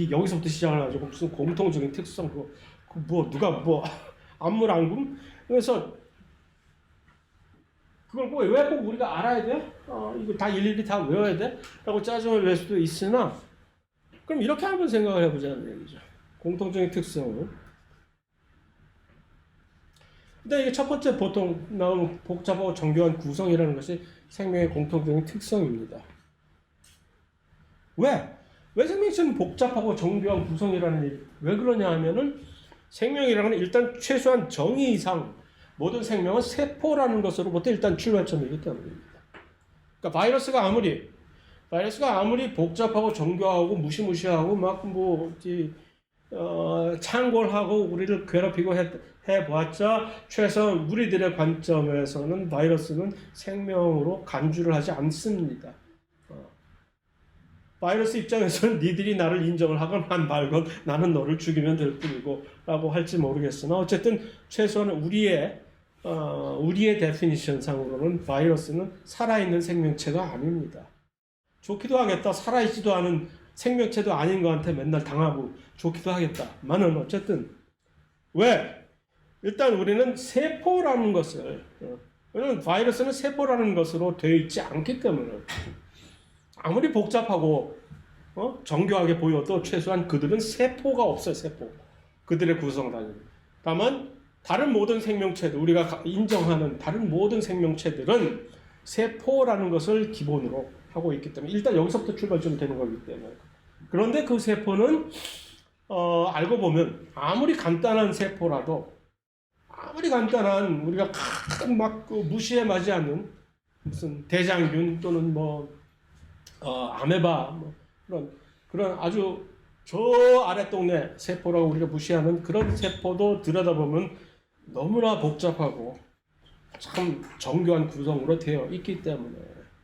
여기서부터 시작을 해가지고 무슨 공통적인 특성 뭐 누가 뭐 안물안금 그래서 그걸 왜 꼭 우리가 알아야 돼? 이거 다 일일이 다 외워야 돼? 라고 짜증을 낼 수도 있으나 그럼 이렇게 한번 생각을 해보자는 얘기죠. 공통적인 특성은 근데 이게 첫 번째 보통 나오는 복잡하고 정교한 구성이라는 것이 생명의 공통적인 특성입니다. 왜 생명체는 복잡하고 정교한 구성이라는 얘기 왜 그러냐 하면은 생명이라는 건 일단 최소한 정의 이상 모든 생명은 세포라는 것으로부터 일단 출발점이기 때문입니다. 그러니까 바이러스가 아무리 복잡하고 정교하고 무시무시하고 막 창궐하고 우리를 괴롭히고 해봤자 최소한 우리들의 관점에서는 바이러스는 생명으로 간주를 하지 않습니다. 바이러스 입장에서는 니들이 나를 인정을 하건 안 말건 나는 너를 죽이면 될 뿐이고 라고 할지 모르겠으나 어쨌든 최소한 우리의 데피니션 상으로는 바이러스는 살아있는 생명체가 아닙니다. 좋기도 하겠다. 살아있지도 않은 생명체도 아닌 거한테 맨날 당하고 좋기도 하겠다만은 어쨌든 왜? 일단 우리는 세포라는 것을 왜냐면 바이러스는 세포라는 것으로 되어 있지 않기 때문에 아무리 복잡하고 정교하게 보여도 최소한 그들은 세포가 없어요. 세포. 그들의 구성단위. 다만 다른 모든 생명체들 우리가 인정하는 다른 모든 생명체들은 세포라는 것을 기본으로 하고 있기 때문에 일단 여기서부터 출발점이 되는 거기 때문에 그런데 그 세포는 알고 보면 아무리 간단한 세포라도 아무리 간단한 우리가 막 무시해 마지 않는 무슨 대장균 또는 아메바 그런 아주 저 아래 동네 세포라고 우리가 무시하는 그런 세포도 들여다보면 너무나 복잡하고 참 정교한 구성으로 되어 있기 때문에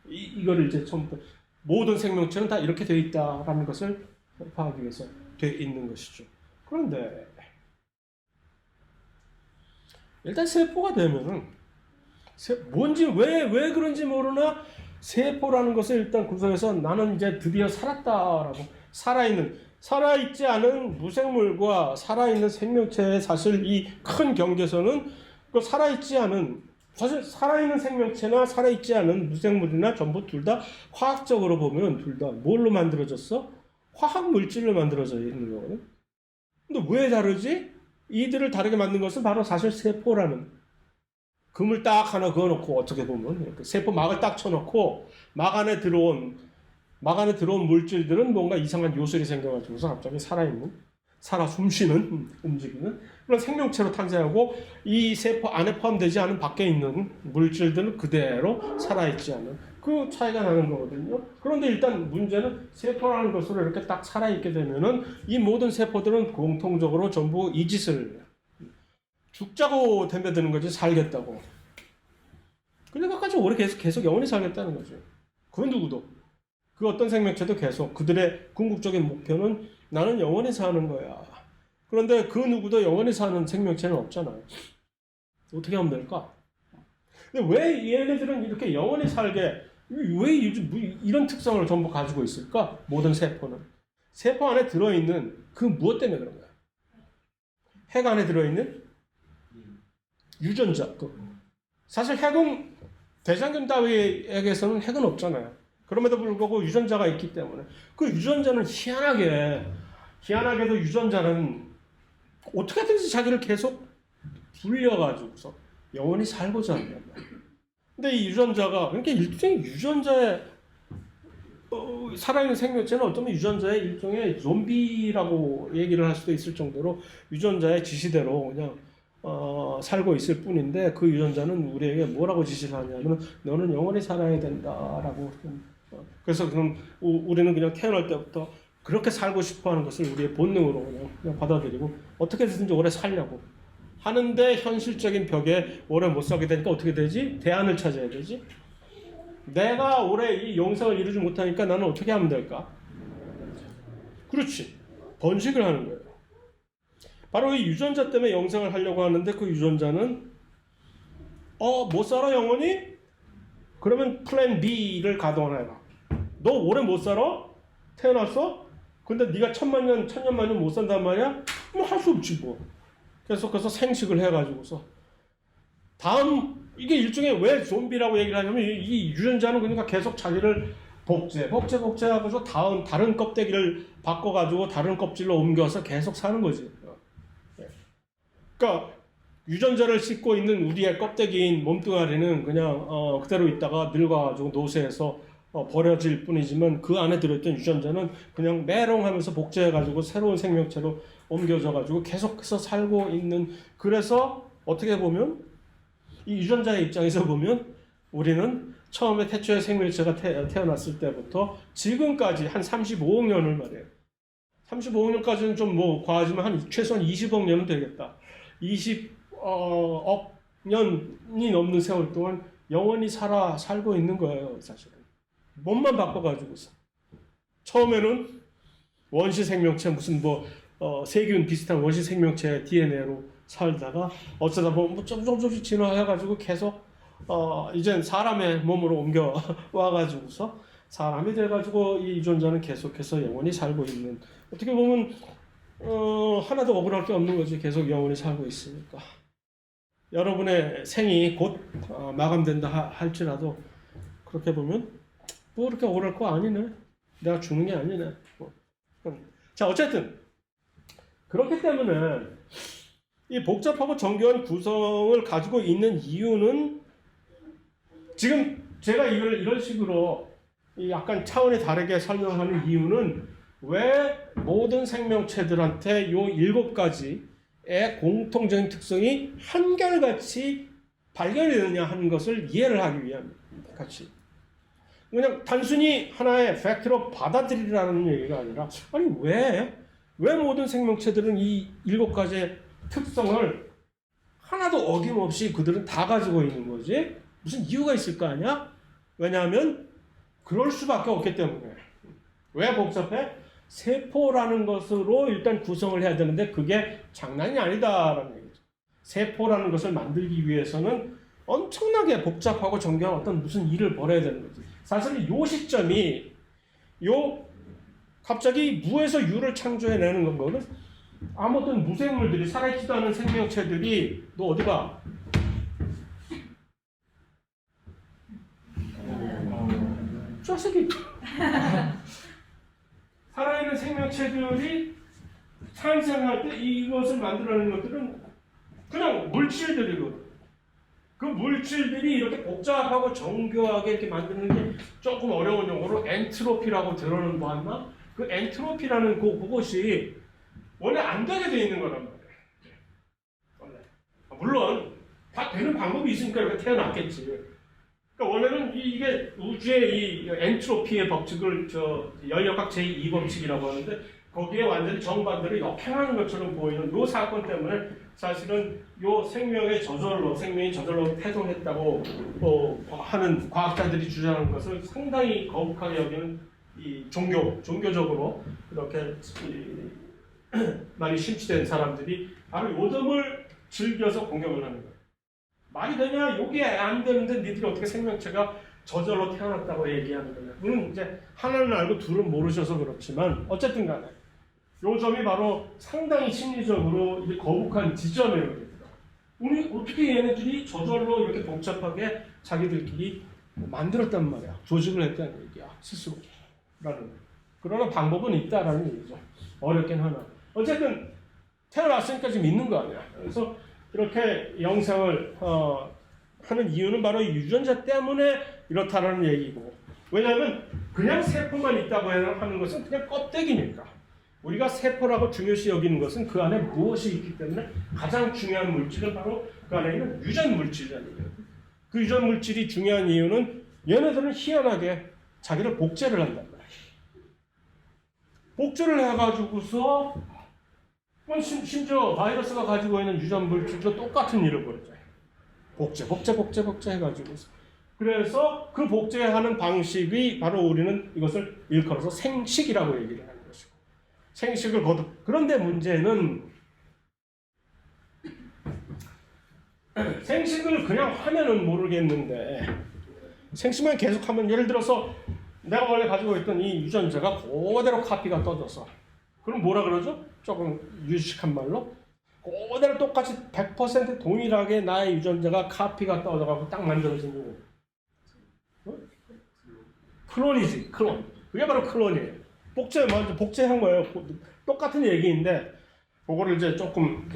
이거를 이제 처음부터 모든 생명체는 다 이렇게 되어 있다라는 것을 파악하기 위해서 되어 있는 것이죠. 그런데 일단 세포가 되면은 뭔지 왜 그런지 모르나 세포라는 것을 일단 구성해서 나는 이제 드디어 살았다라고 살아있지 않은 무생물과 살아있는 생명체의 사실 이 큰 경계선은 그 사실 살아있는 생명체나 살아있지 않은 무생물이나 전부 둘 다 화학적으로 보면 둘 다 뭘로 만들어졌어? 화학 물질로 만들어져 있는 거거든. 근데 왜 다르지? 이들을 다르게 만든 것은 바로 사실 세포라는 금을 딱 하나 그어놓고 어떻게 보면 이렇게 세포 막을 딱 쳐놓고 막 안에 들어온 물질들은 뭔가 이상한 요소리 생겨가지고서 갑자기 살아 숨쉬는 움직이는 그런 생명체로 탄생하고 이 세포 안에 포함되지 않은 밖에 있는 물질들은 그대로 살아있지 않은 그 차이가 나는 거거든요. 그런데 일단 문제는 세포라는 것으로 이렇게 딱 살아있게 되면은 이 모든 세포들은 공통적으로 전부 이 짓을 죽자고 덤벼드는 거지 살겠다고. 그러니까까지 오래 계속 영원히 살겠다는 거죠. 그 누구도. 그 어떤 생명체도 계속 그들의 궁극적인 목표는 나는 영원히 사는 거야. 그런데 그 누구도 영원히 사는 생명체는 없잖아요. 어떻게 하면 될까? 근데 왜 얘네들은 이렇게 영원히 살게 왜 이런 특성을 전부 가지고 있을까? 모든 세포는. 세포 안에 들어있는 그 무엇 때문에 그런 거야? 핵 안에 들어있는 유전자. 사실 핵은 대장균 따위에게서는 핵은 없잖아요. 그럼에도 불구하고 유전자가 있기 때문에 그 유전자는 희한하게도 유전자는 어떻게든지 자기를 계속 불려가지고서 영원히 살고자 한단 말이에요. 근데 이 유전자가 그러니까 일종의 유전자의 살아있는 생명체는 어쩌면 유전자의 일종의 좀비라고 얘기를 할 수도 있을 정도로 유전자의 지시대로 그냥 살고 있을 뿐인데 그 유전자는 우리에게 뭐라고 지시를 하냐면 너는 영원히 살아야 된다라고. 그래서 그럼 우리는 그냥 태어날 때부터 그렇게 살고 싶어하는 것을 우리의 본능으로 그냥 받아들이고 어떻게든지 오래 살려고 하는데 현실적인 벽에 오래 못 살게 되니까 어떻게 되지? 대안을 찾아야 되지. 내가 오래 이 영생을 이루지 못하니까 나는 어떻게 하면 될까? 그렇지. 번식을 하는 거예요. 바로 이 유전자 때문에 영생을 하려고 하는데 그 유전자는 못 살아 영원히? 그러면 플랜 B를 가동해라. 너 오래 못 살아? 태어났어? 근데 네가 천년만년 못 산단 말이야? 뭐 할 수 없지 뭐. 계속해서 생식을 해가지고서 이게 일종의 왜 좀비라고 얘기를 하냐면 이 유전자는 그러니까 계속 자기를 복제하고서 다른 껍데기를 바꿔가지고 다른 껍질로 옮겨서 계속 사는 거지. 그러니까 유전자를 싣고 있는 우리의 껍데기인 몸뚱아리는 그냥 그대로 있다가 늙어가지고 노쇠해서 버려질 뿐이지만 그 안에 들어있던 유전자는 그냥 메롱하면서 복제해가지고 새로운 생명체로 옮겨져가지고 계속해서 살고 있는. 그래서 어떻게 보면 이 유전자의 입장에서 보면 우리는 처음에 태초의 생명체가 태어났을 때부터 지금까지 한 35억 년을 말이에요. 35억 년까지는 좀 과하지만 최소한 20억 년은 되겠다. 20억 년이 넘는 세월 동안 영원히 살고 있는 거예요, 사실은. 몸만 바꿔가지고서. 처음에는 원시 생명체, 무슨 세균 비슷한 원시 생명체 DNA로 살다가 어쩌다 보면 조금씩 진화해가지고 계속 이젠 사람의 몸으로 옮겨 와가지고서 사람이 돼가지고 이 유전자는 계속해서 영원히 살고 있는, 어떻게 보면 하나도 억울할 게 없는 거지. 계속 영원히 살고 있으니까. 여러분의 생이 곧 마감된다 할지라도 그렇게 보면 뭐 그렇게 억울할 거 아니네. 내가 죽는 게 아니네. 자, 어쨌든 그렇기 때문에 이 복잡하고 정교한 구성을 가지고 있는 이유는, 지금 제가 이걸 이런 식으로 약간 차원이 다르게 설명하는 이유는, 왜 모든 생명체들한테 요 7가지의 공통적인 특성이 한결같이 발견이 되느냐 하는 것을 이해를 하기 위함입니다. 같이. 그냥 단순히 하나의 팩트로 받아들이라는 얘기가 아니라, 아니 왜 모든 생명체들은 이 7가지의 특성을 하나도 어김없이 그들은 다 가지고 있는 거지? 무슨 이유가 있을 거 아니야? 왜냐하면 그럴 수밖에 없기 때문에. 왜 복잡해? 세포라는 것으로 일단 구성을 해야 되는데 그게 장난이 아니다라는 얘기죠. 세포라는 것을 만들기 위해서는 엄청나게 복잡하고 정교한 어떤 무슨 일을 벌여야 되는 거지. 사실 이 시점이 갑자기 무에서 유를 창조해내는 거는, 아무 어떤 무생물들이, 살아있지도 않은 생명체들이, 너 어디 가? 쫄새끼. 살아있는 생명체들이 탄생할 때 이것을 만들어내는 것들은 그냥 물질들이거든. 그 물질들이 이렇게 복잡하고 정교하게 이렇게 만드는 게 조금 어려운 용어로 엔트로피라고 들어는 봤나? 그 엔트로피라는 그것이 원래 안 되게 돼 있는 거란 말이에요. 원래. 물론 다 되는 방법이 있으니까 이렇게 태어났겠지. 그러니까 원래는 이게 우주의 이 엔트로피의 법칙을 연력학 제2법칙이라고 하는데, 거기에 완전히 정반대로 역행하는 것처럼 보이는 이 사건 때문에 사실은 이 생명이 저절로 태동했다고 하는 과학자들이 주장하는 것을 상당히 거북하게 여기는 이 종교적으로 이렇게 많이 심취된 사람들이 바로 요점을 즐겨서 공격을 하는 거예요. 말이 되냐? 이게 안 되는데 니들이 어떻게 생명체가 저절로 태어났다고 얘기하는 거냐. 물론 이제 하나는 알고 둘은 모르셔서 그렇지만 어쨌든 간에 요 점이 바로 상당히 심리적으로 이제 거북한 지점이에요. 우리 어떻게 얘네들이 저절로 이렇게 복잡하게 자기들끼리 만들었단 말이야. 조직을 했다는 얘기야. 스스로라는. 그러나 방법은 있다라는 얘기죠. 어렵긴 하나. 어쨌든 태어났으니까 지금 있는 거 아니야. 그래서 이렇게 영상을 하는 이유는 바로 유전자 때문에 이렇다라는 얘기고, 왜냐하면 그냥 세포만 있다고 하는 것은 그냥 껍데기니까. 우리가 세포라고 중요시 여기는 것은 그 안에 무엇이 있기 때문에 가장 중요한 물질은 바로 그 안에 있는 유전 물질이라는 얘기예요. 그 유전 물질이 중요한 이유는 얘네들은 희한하게 자기를 복제를 한단 말이에요. 복제를 해가지고서 심지어 바이러스가 가지고 있는 유전 물질도 똑같은 일을 벌여줘요. 복제 해가지고서. 그래서 그 복제하는 방식이 바로 우리는 이것을 일컬어서 생식이라고 얘기를 하는 것이고, 생식을 거듭. 그런데 문제는 생식을 그냥 하면은 모르겠는데, 생식만 계속하면, 예를 들어서 내가 원래 가지고 있던 이 유전자가 그대로 카피가 떠져서, 그럼 뭐라 그러죠? 조금 유식한 말로 그대로 똑같이 100% 동일하게 나의 유전자가 카피가 떠져가고 딱 만들어진 거. 클론이지, 클론. 그게 바로 클론이에요. 먼저 복제한 거예요. 똑같은 얘기인데 그거를 이제 조금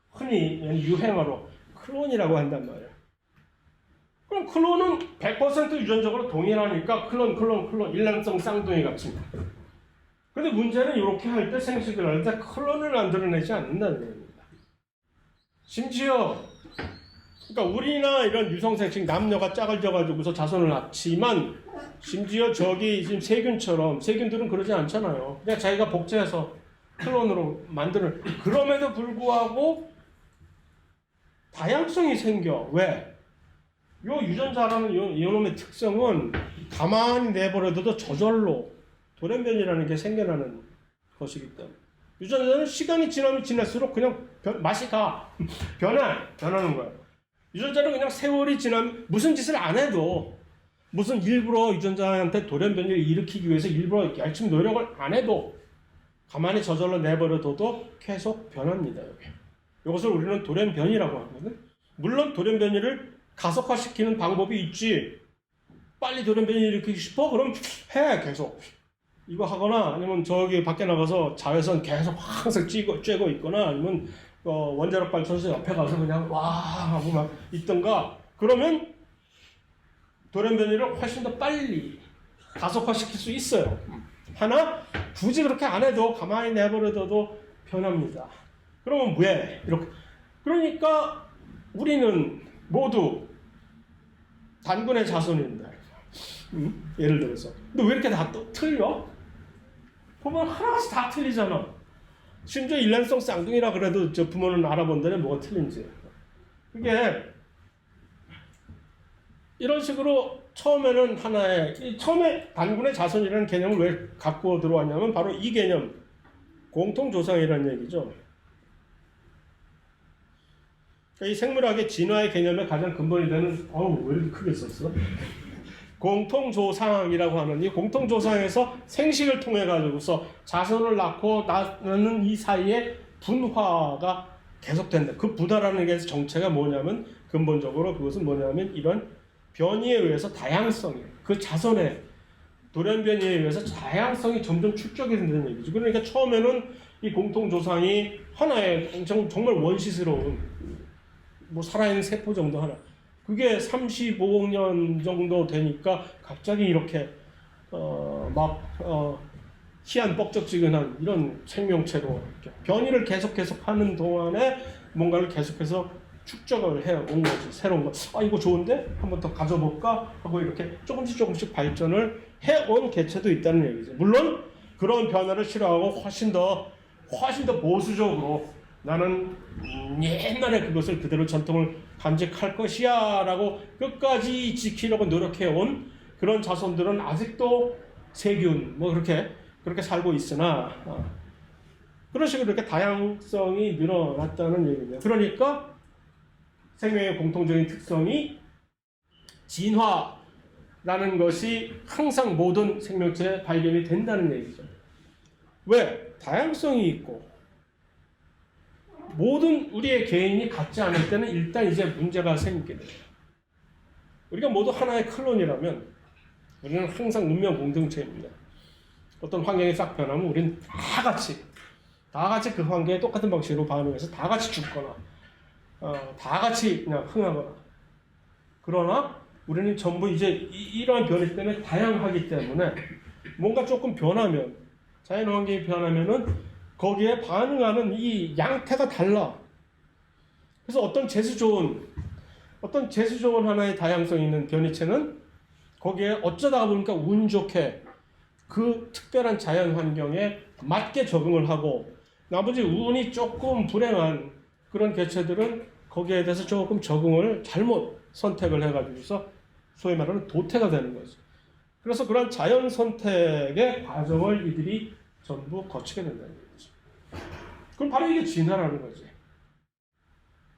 흔히 유행어로 클론이라고 한단 말이에요. 그럼 클론은 100% 유전적으로 동일하니까 클론 일란성 쌍둥이 같이. 근데 문제는 이렇게 할 때, 생식을 할 때 클론을 만들어내지 않는다는 겁니다. 심지어 그러니까 우리나 이런 유성생식 남녀가 짝을 져가지고서 자손을 낳지만, 심지어 저기 지금 세균처럼, 세균들은 그러지 않잖아요. 그냥 자기가 복제해서 클론으로 만드는. 그럼에도 불구하고 다양성이 생겨. 왜? 요 유전자라는 이놈의 특성은 가만히 내버려둬도 저절로 돌연변이라는 게 생겨나는 것이기 때문에, 유전자는 시간이 지나면 지날수록 그냥 맛이 변하는 거예요. 유전자는 그냥 세월이 지나면 무슨 짓을 안 해도 무슨 일부러 유전자한테 돌연변이를 일으키기 위해서 일부러 열심히 노력을 안 해도 가만히 저절로 내버려둬도 계속 변합니다. 여기. 이것을 우리는 돌연변이라고 하거든. 물론 돌연변이를 가속화시키는 방법이 있지. 빨리 돌연변이 일으키고 싶어? 그럼 해 계속. 이거 하거나 아니면 저기 밖에 나가서 자외선 계속 항상 쬐고 있거나 아니면 원자력 발전소 옆에 가서 그냥 와 하고 막 있던가 그러면 돌연변이를 훨씬 더 빨리 가속화시킬 수 있어요. 하나 굳이 그렇게 안 해도 가만히 내버려둬도 변합니다. 그러면 왜? 이렇게 그러니까 우리는 모두 단군의 자손인데 예를 들어서 근데 왜 이렇게 다 또 틀려? 보면 하나같이 다 틀리잖아. 심지어 일란성 쌍둥이라 그래도 저 부모는 알아본다네 뭐가 틀린지. 그게 이런 식으로 처음에는 처음에 단군의 자손이라는 개념을 왜 갖고 들어왔냐면 바로 이 개념 공통조상이라는 얘기죠. 이 생물학의 진화의 개념의 가장 근본이 되는 왜 이렇게 크게 썼어? 공통조상이라고 하는 이 공통조상에서 생식을 통해 가지고서 자손을 낳고 낳는 이 사이에 분화가 계속된다. 그 분화라는 게 정체가 뭐냐면 근본적으로 그것은 뭐냐면 이런 변이에 의해서 다양성이 그 자손의 돌연변이에 의해서 다양성이 점점 축적이 된다는 얘기죠. 그러니까 처음에는 이 공통조상이 하나의 정말 원시스러운 뭐 살아있는 세포 정도 하나. 그게 35억 년 정도 되니까 갑자기 이렇게 희한 뻑적지근한 이런 생명체로 이렇게 변이를 계속 하는 동안에 뭔가를 계속해서 축적을 해 온 거지. 새로운 거. 이거 좋은데? 한번 더 가져볼까? 하고 이렇게 조금씩 발전을 해 온 개체도 있다는 얘기죠. 물론 그런 변화를 싫어하고 훨씬 더 보수적으로 나는 옛날에 그것을 그대로 전통을 간직할 것이야 라고 끝까지 지키려고 노력해온 그런 자손들은 아직도 세균 뭐 그렇게 살고 있으나 그런 식으로 이렇게 다양성이 늘어났다는 얘기입니다. 그러니까 생명의 공통적인 특성이 진화라는 것이 항상 모든 생명체에 발견이 된다는 얘기죠. 왜? 다양성이 있고 모든 우리의 개인이 같지 않을 때는 일단 이제 문제가 생기게 돼요. 우리가 모두 하나의 클론이라면 우리는 항상 운명 공동체입니다. 어떤 환경이 싹 변하면 우리는 다 같이 그 환경에 똑같은 방식으로 반응해서 다 같이 죽거나 다 같이 그냥 흥하거나 그러나 우리는 전부 이제 이러한 변이 때문에 다양하기 때문에 뭔가 조금 변하면 자연 환경이 변하면은 거기에 반응하는 이 양태가 달라. 그래서 어떤 재수 좋은 하나의 다양성이 있는 변이체는 거기에 어쩌다 보니까 운 좋게 그 특별한 자연 환경에 맞게 적응을 하고 나머지 운이 조금 불행한 그런 개체들은 거기에 대해서 조금 적응을 잘못 선택을 해가지고서 소위 말하는 도태가 되는 거죠. 그래서 그런 자연 선택의 과정을 이들이 전부 거치게 된다는 거죠. 그럼 바로 이게 진화라는 거지.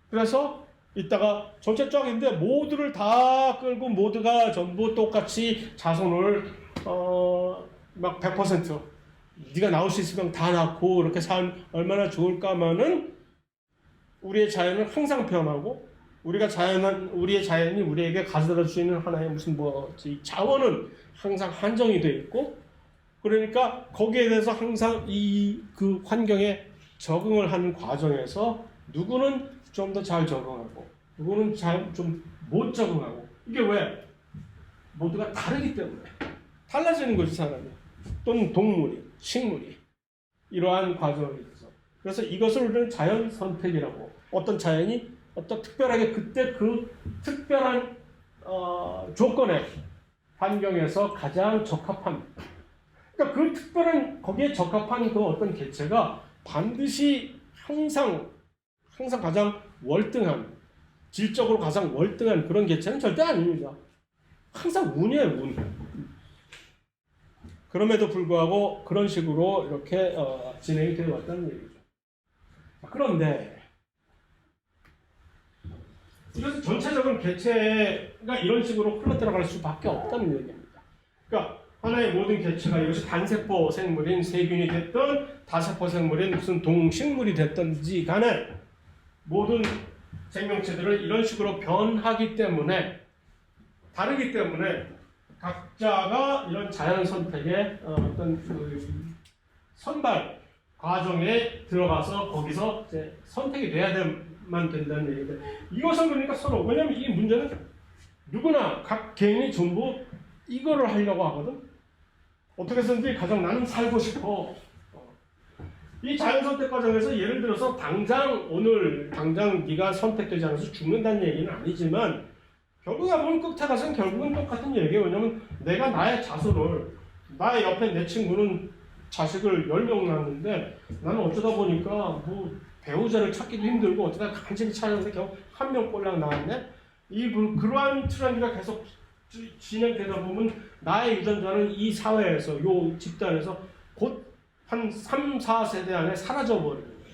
그래서 이따가 전체 쫙인데 모두를 다 끌고 모두가 전부 똑같이 자손을 막 100% 네가 낳을 수 있으면 다 낳고 이렇게 살면 얼마나 좋을까만은 우리의 자연은 항상 변하고 우리의 자연이 우리에게 가져다 줄 수 있는 하나의 무슨 자원은 항상 한정이 돼 있고 그러니까 거기에 대해서 항상 그 환경에 적응을 하는 과정에서 누구는 좀 더 잘 적응하고 누구는 좀 못 적응하고 이게 왜? 모두가 다르기 때문에 달라지는 거지 사람이 또는 동물이 식물이 이러한 과정을 있어. 그래서 이것을 우리는 자연 선택이라고 어떤 자연이 어떤 특별하게 그때 그 특별한 조건의 환경에서 가장 적합한 그러니까 그 특별한 거기에 적합한 그 어떤 개체가 반드시 항상 가장 월등한 질적으로 가장 월등한 그런 개체는 절대 아닙니다. 항상 운이에요, 운. 그럼에도 불구하고 그런 식으로 이렇게 진행이 되어 왔다는 얘기죠. 그런데 이것은 전체적인 개체가 이런 식으로 흘러 들어갈 수밖에 없다는 얘기입니다. 그러니까 하나의 모든 개체가 이것이 단세포 생물인 세균이 됐든 다세포 생물인 무슨 동식물이 됐든지 간에 모든 생명체들은 이런 식으로 변하기 때문에 다르기 때문에 각자가 이런 자연 선택의 어떤 그 선발 과정에 들어가서 거기서 이제 선택이 돼야만 된다는 얘기인데 이것은 그러니까 서로 왜냐하면 이 문제는 누구나 각 개인이 전부 이거를 하려고 하거든. 어떻게 해서든지 가장 나는 살고 싶어. 이 자연 선택 과정에서 예를 들어서 오늘 당장 네가 선택되지 않아서 죽는다는 얘기는 아니지만 결국에 보면 끝에 가서는 결국은 똑같은 얘기예요. 왜냐면 내가 나의 자손을 나의 옆에 내 친구는 자식을 10명 낳았는데 나는 어쩌다 보니까 뭐 배우자를 찾기도 힘들고 어쩌다 간신히 찾았는데 겨우 1명 꼴랑 나왔네. 그러한 트렌드가 계속 진행되다 보면 나의 유전자는 이 사회에서 요 집단에서 곧 한 3, 4세대 안에 사라져버리는 거예요.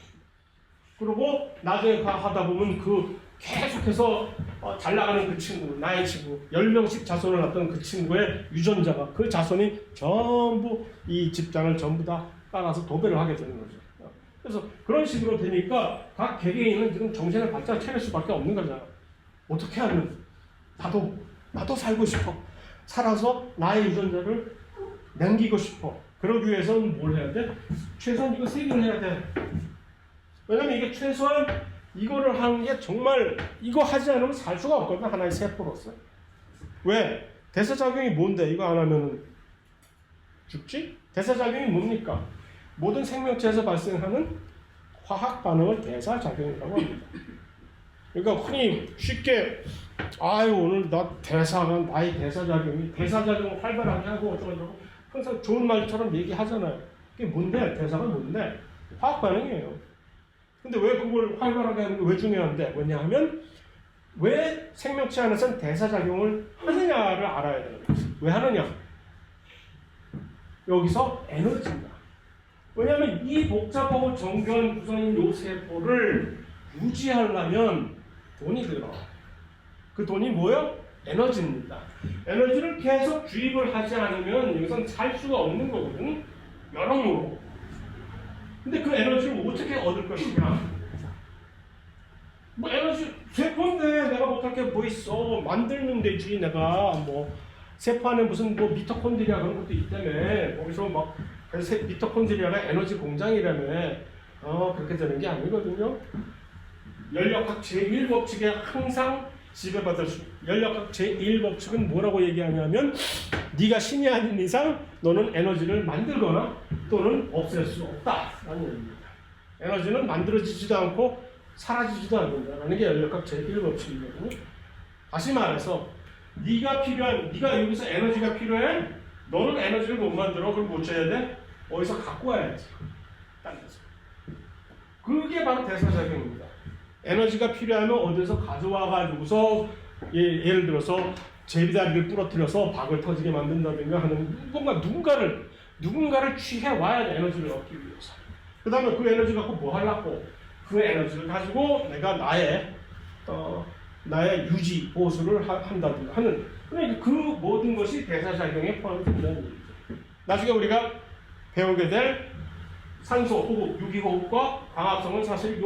그리고 나중에 하다 보면 계속해서 잘 나가는 그 친구, 나의 친구, 10명씩 자손을 낳던 그 친구의 유전자가 그 자손이 전부 이 집단을 전부 다 따라서 도배를 하게 되는 거죠. 그래서 그런 식으로 되니까 각 개개인은 지금 정신을 바짝 차릴 수밖에 없는 거잖아. 어떻게 하면 나도 살고 싶어. 살아서 나의 유전자를 남기고 싶어. 그러기 위해서는 뭘 해야 돼? 최소한 이거 3개를 해야 돼. 왜냐면 이게 최소한 이거를 하는 게 정말 이거 하지 않으면 살 수가 없거든. 하나의 세포로서. 왜? 대사작용이 뭔데? 이거 안 하면 죽지? 대사작용이 뭡니까? 모든 생명체에서 발생하는 화학 반응을 대사작용이라고 합니다. 그러니까 흔히 쉽게 오늘 나의 대사작용을 활발하게 하고 어쩌고 항상 좋은 말처럼 얘기하잖아요. 그게 뭔데? 대사가 뭔데? 화학 반응이에요. 근데 왜 그걸 활발하게 하는 게 왜 중요한데? 왜냐하면 왜 생명체 안에서는 대사작용을 하느냐를 알아야 되는 거죠. 왜 하느냐? 여기서 에너지입니다. 왜냐하면 이 복잡하고 정교한 구성인 요 세포를 유지하려면 돈이 들어. 그 돈이 뭐예요? 에너지입니다. 에너지를 계속 주입을 하지 않으면 여기서는 살 수가 없는 거거든. 여러모로. 근데 그 에너지를 어떻게 얻을 것이냐? 뭐 에너지 세포인데 내가 못할 게 뭐 있어? 만들면 되지. 내가 뭐 세포 안에 무슨 뭐 미토콘드리아 그런 것도 있다며. 거기서 막 그래서 미토콘드리아가 에너지 공장이라며. 그렇게 되는 게 아니거든요. 연력학 제1법칙에 항상 지배받을 연력학 제1법칙은 뭐라고 얘기하냐면 네가 신이 아닌 이상 너는 에너지를 만들거나 또는 없앨 수 없다라는 얘기입니다. 에너지는 만들어지지도 않고 사라지지도 않는다라는 게 연력학 제1법칙이거든요. 다시 말해서 네가 여기서 에너지가 필요해? 너는 에너지를 못 만들어. 그럼 뭐 어째야 돼? 어디서 갖고 와야지. 딴 데서. 그게 바로 대사작용입니다. 에너지가 필요하면 어디서 가져와가지고서 예를 들어서 제비다리를 부러뜨려서 박을 터지게 만든다든가 하는 뭔가 누군가를 취해 와야 돼. 에너지를 얻기 위해서. 그 다음에 그 에너지 갖고 뭐 하려고? 그 에너지를 가지고 내가 나의 유지 보수를 한다든가 하는 그러니까 그 모든 것이 대사작용에 포함이 된다는 얘기죠. 나중에 우리가 배우게 될 산소 호흡, 유기호흡과 광합성은 사실 이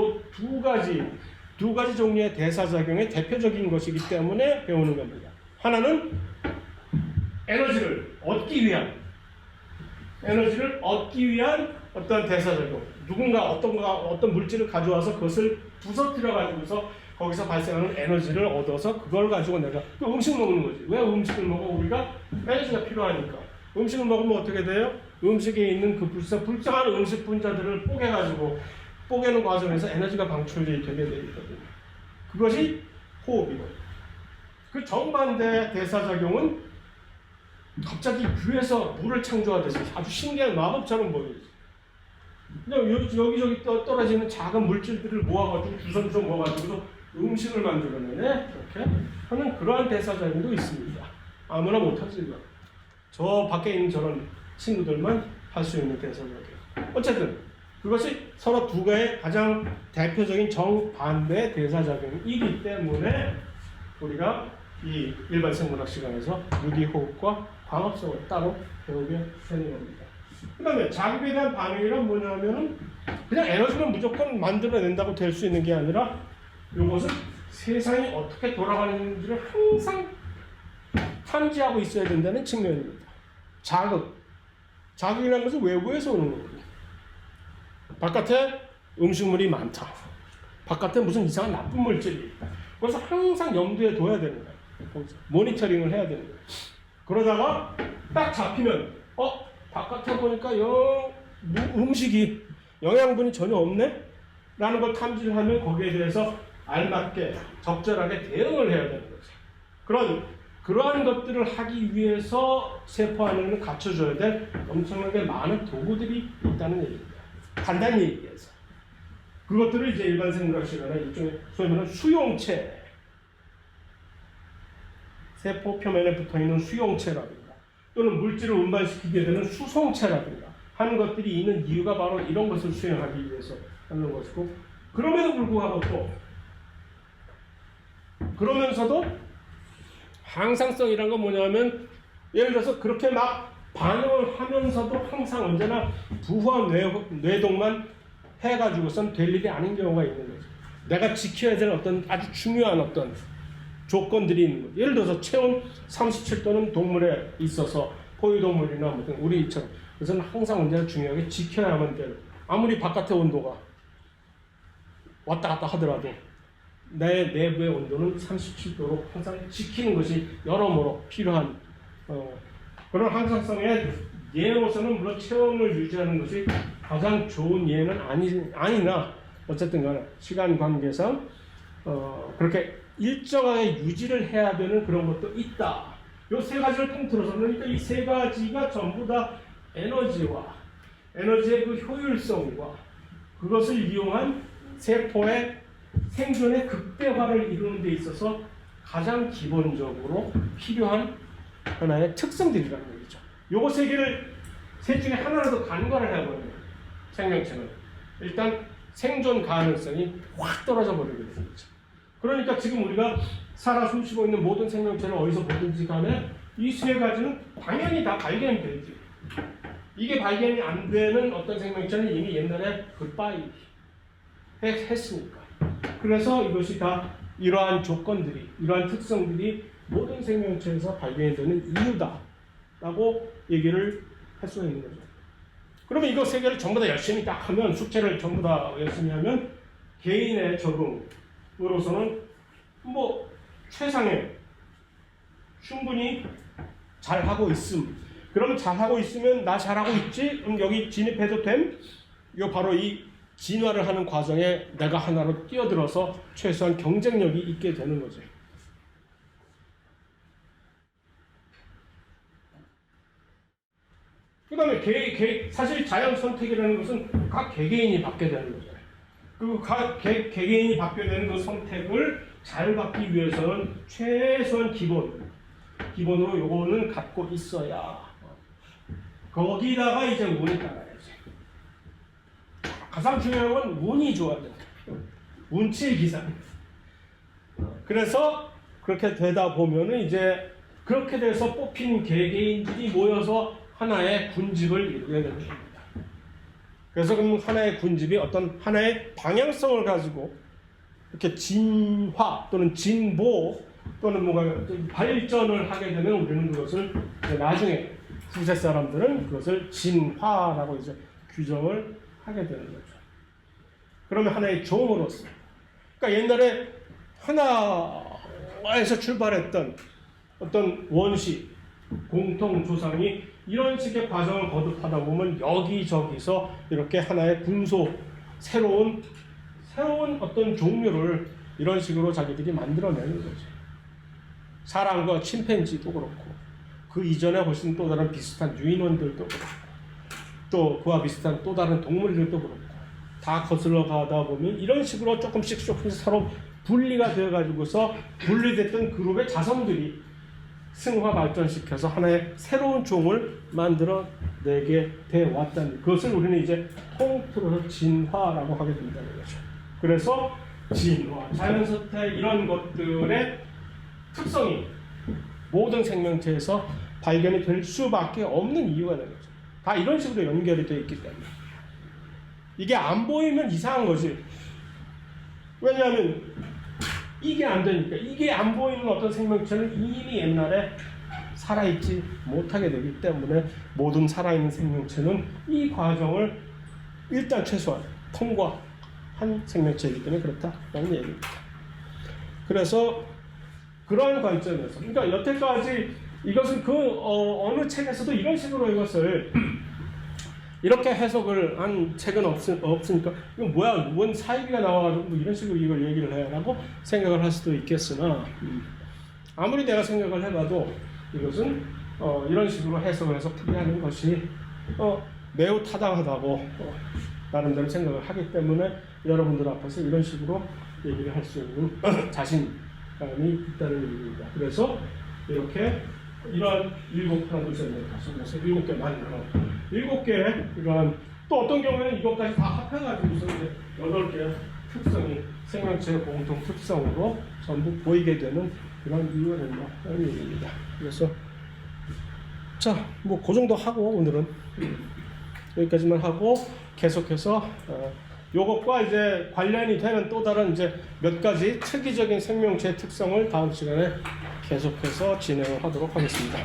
두 가지 종류의 대사작용의 대표적인 것이기 때문에 배우는 겁니다. 하나는 에너지를 얻기 위한 어떤 대사작용. 누군가 어떤 물질을 가져와서 그것을 부서뜨려 가지고서 거기서 발생하는 에너지를 얻어서 그걸 가지고 내가 음식 먹는 거지. 왜 음식을 먹어? 우리가 에너지가 필요하니까. 음식을 먹으면 어떻게 돼요? 음식에 있는 그 불쌍한 음식 분자들을 뽀개는 과정에서 에너지가 방출이 되게 되어 있거든요. 그것이 호흡이고. 그 정반대 대사작용은 갑자기 뷰에서 물을 창조하듯이 아주 신기한 마법처럼 보이지. 그냥 여기저기 떨어지는 작은 물질들을 모아가지고 주섬주섬 모아가지고 음식을 만들어내네. 이렇게 하는 그러한 대사작용도 있습니다. 아무나 못하지 이거. 저 밖에 있는 저런 친구들만 할 수 있는 대사작용. 어쨌든 그것이 서로 두 개의 가장 대표적인 정반대 대사작용이기 때문에 우리가 이 일반 생물학 시간에서 유기호흡과 광합성을 따로 배우게 되는 겁니다. 그 다음에 자극에 대한 반응이란 뭐냐면은 그냥 에너지를 무조건 만들어낸다고 될 수 있는 게 아니라 이것은 세상이 어떻게 돌아가는지를 항상 탐지하고 있어야 된다는 측면입니다. 자극이라는 것은 외부에서 오는 거거든요. 바깥에 음식물이 많다. 바깥에 무슨 이상한 나쁜 물질이 있다. 그래서 항상 염두에 둬야 되는 거예요. 모니터링을 해야 되는 거예요. 그러다가 딱 잡히면 바깥에 보니까 음식이 영양분이 전혀 없네? 라는 걸 탐지를 하면 거기에 대해서 알맞게 적절하게 대응을 해야 되는 거죠. 그러한 것들을 하기 위해서 세포 안에는 갖춰줘야 될 엄청나게 많은 도구들이 있다는 얘기입니다. 간단히 얘기해서. 그것들을 이제 일반 생물학 시간에 일종의 소위 말하는 수용체, 세포 표면에 붙어있는 수용체라든가 또는 물질을 운반시키게 되는 수송체라든가 하는 것들이 있는 이유가 바로 이런 것을 수행하기 위해서 하는 것이고, 그럼에도 불구하고 또 그러면서도 항상성이란 건 뭐냐면 예를 들어서 그렇게 막 반응을 하면서도 항상 언제나 부화한 뇌동만 해가지고선 될 일이 아닌 경우가 있는 거죠. 내가 지켜야 될 어떤 아주 중요한 어떤 조건들이 있는 거죠. 예를 들어서 체온 37도는 동물에 있어서 포유동물이나 무슨 우리처럼 그것은 항상 언제나 중요하게 지켜야만 되는, 아무리 바깥의 온도가 왔다 갔다 하더라도 내 내부의 온도는 37도로 항상 지키는 것이 여러모로 필요한 그런 항상성의 예로서는 물론 체온을 유지하는 것이 가장 좋은 예는 아니나 어쨌든 간에 시간 관계상 그렇게 일정하게 유지를 해야 되는 그런 것도 있다. 이 세 가지를 통틀어서, 그러니까 이 세 가지가 전부 다 에너지의 그 효율성과 그것을 이용한 세포의 생존의 극대화를 이루는 데 있어서 가장 기본적으로 필요한 하나의 특성들이라는 얘기죠. 요거 세 개를 셋 중에 하나라도 간과를 해버리면 생명체는 일단 생존 가능성이 확 떨어져 버리게 되는 거죠. 그러니까 지금 우리가 살아 숨쉬고 있는 모든 생명체를 어디서 보든지 간에 이 세 가지는 당연히 다 발견이 되지. 이게 발견이 안 되는 어떤 생명체는 이미 옛날에 굿바이 했으니까. 그래서 이것이 다 이러한 조건들이, 이러한 특성들이 모든 생명체에서 발견이 되는 이유다라고 얘기를 할 수가 있는 거죠. 그러면 이거 세 개를 전부 다 열심히 딱 하면, 숙제를 전부 다 열심히 하면 개인의 적응으로서는 뭐 최상의 충분히 잘하고 있음. 그러면 잘하고 있으면 나 잘하고 있지? 그럼 여기 진입해도 됨? 이거 바로 이 진화를 하는 과정에 내가 하나로 뛰어들어서 최소한 경쟁력이 있게 되는 거죠. 그 다음에 사실 자연 선택이라는 것은 각 개개인이 받게 되는 거잖아요. 그리고 각 개개인이 받게 되는 그 선택을 잘 받기 위해서는 최소한 기본으로 요거는 갖고 있어야, 거기다가 이제 운이 따라야지. 가장 중요한 건 운이 좋아야 된다. 운치의 기산. 그래서 그렇게 되다 보면은 이제 그렇게 돼서 뽑힌 개개인들이 모여서 하나의 군집을 이루게 되는 겁니다. 그래서 그럼 하나의 군집이 어떤 하나의 방향성을 가지고 이렇게 진화 또는 진보 또는 뭔가 발전을 하게 되면 우리는 그것을 나중에 후세 사람들은 그것을 진화라고 이제 규정을 하게 되는 거죠. 그러면 하나의 종으로서, 그러니까 옛날에 하나에서 출발했던 어떤 원시 공통 조상이 이런 식의 과정을 거듭하다 보면 여기저기서 이렇게 하나의 군소, 새로운 어떤 종류를 이런 식으로 자기들이 만들어내는 거죠. 사람과 침팬지도 그렇고 그 이전에 훨씬 또 다른 비슷한 유인원들도 그렇고 또 그와 비슷한 또 다른 동물들도 그렇고 다 거슬러 가다 보면 이런 식으로 조금씩 서로 분리가 되어 가지고서 분리됐던 그룹의 자손들이 승화 발전시켜서 하나의 새로운 종을 만들어내게 돼 왔다는 그것을 우리는 이제 통틀어서 진화라고 하게 된다는 거죠. 그래서 진화, 자연선택 이런 것들의 특성이 모든 생명체에서 발견이 될 수밖에 없는 이유가 되는 거죠. 다 이런 식으로 연결이 되어 있기 때문에 이게 안 보이면 이상한 거지. 왜냐하면 이게 안 되니까. 이게 안 보이는 어떤 생명체는 이미 옛날에 살아있지 못하게 되기 때문에 모든 살아있는 생명체는 이 과정을 일단 최소한 통과한 생명체이기 때문에 그렇다라는 얘기입니다. 그래서 그러한 관점에서 그러니까 여태까지 이것은 어느 책에서도 이런 식으로 이것을 이렇게 해석을 한 책은 없으니까 이거 뭐야 뭔 사이비가 나와가지고 뭐 이런 식으로 이걸 얘기를 해라고 생각을 할 수도 있겠으나 아무리 내가 생각을 해봐도 이것은 이런 식으로 해석을 해서 풀이하는 것이 매우 타당하다고 나름대로 생각을 하기 때문에 여러분들 앞에서 이런 식으로 얘기를 할 수 있는 자신감이 있다는 얘기입니다. 그래서 이렇게 이러한 하나 둘 셋 넷 다섯 여섯 7개 만들어 7개의 이러한 또 어떤 경우에는 이것까지 다 합해가지고서 이제 8개의 특성이 생명체의 공통 특성으로 전부 보이게 되는 그런 이유가 된다는 얘기입니다. 그래서 자, 뭐 그 정도 하고 오늘은 여기까지만 하고 계속해서 요것과 이제 관련이 되는 또 다른 이제 몇 가지 특이적인 생명체의 특성을 다음 시간에 계속해서 진행을 하도록 하겠습니다.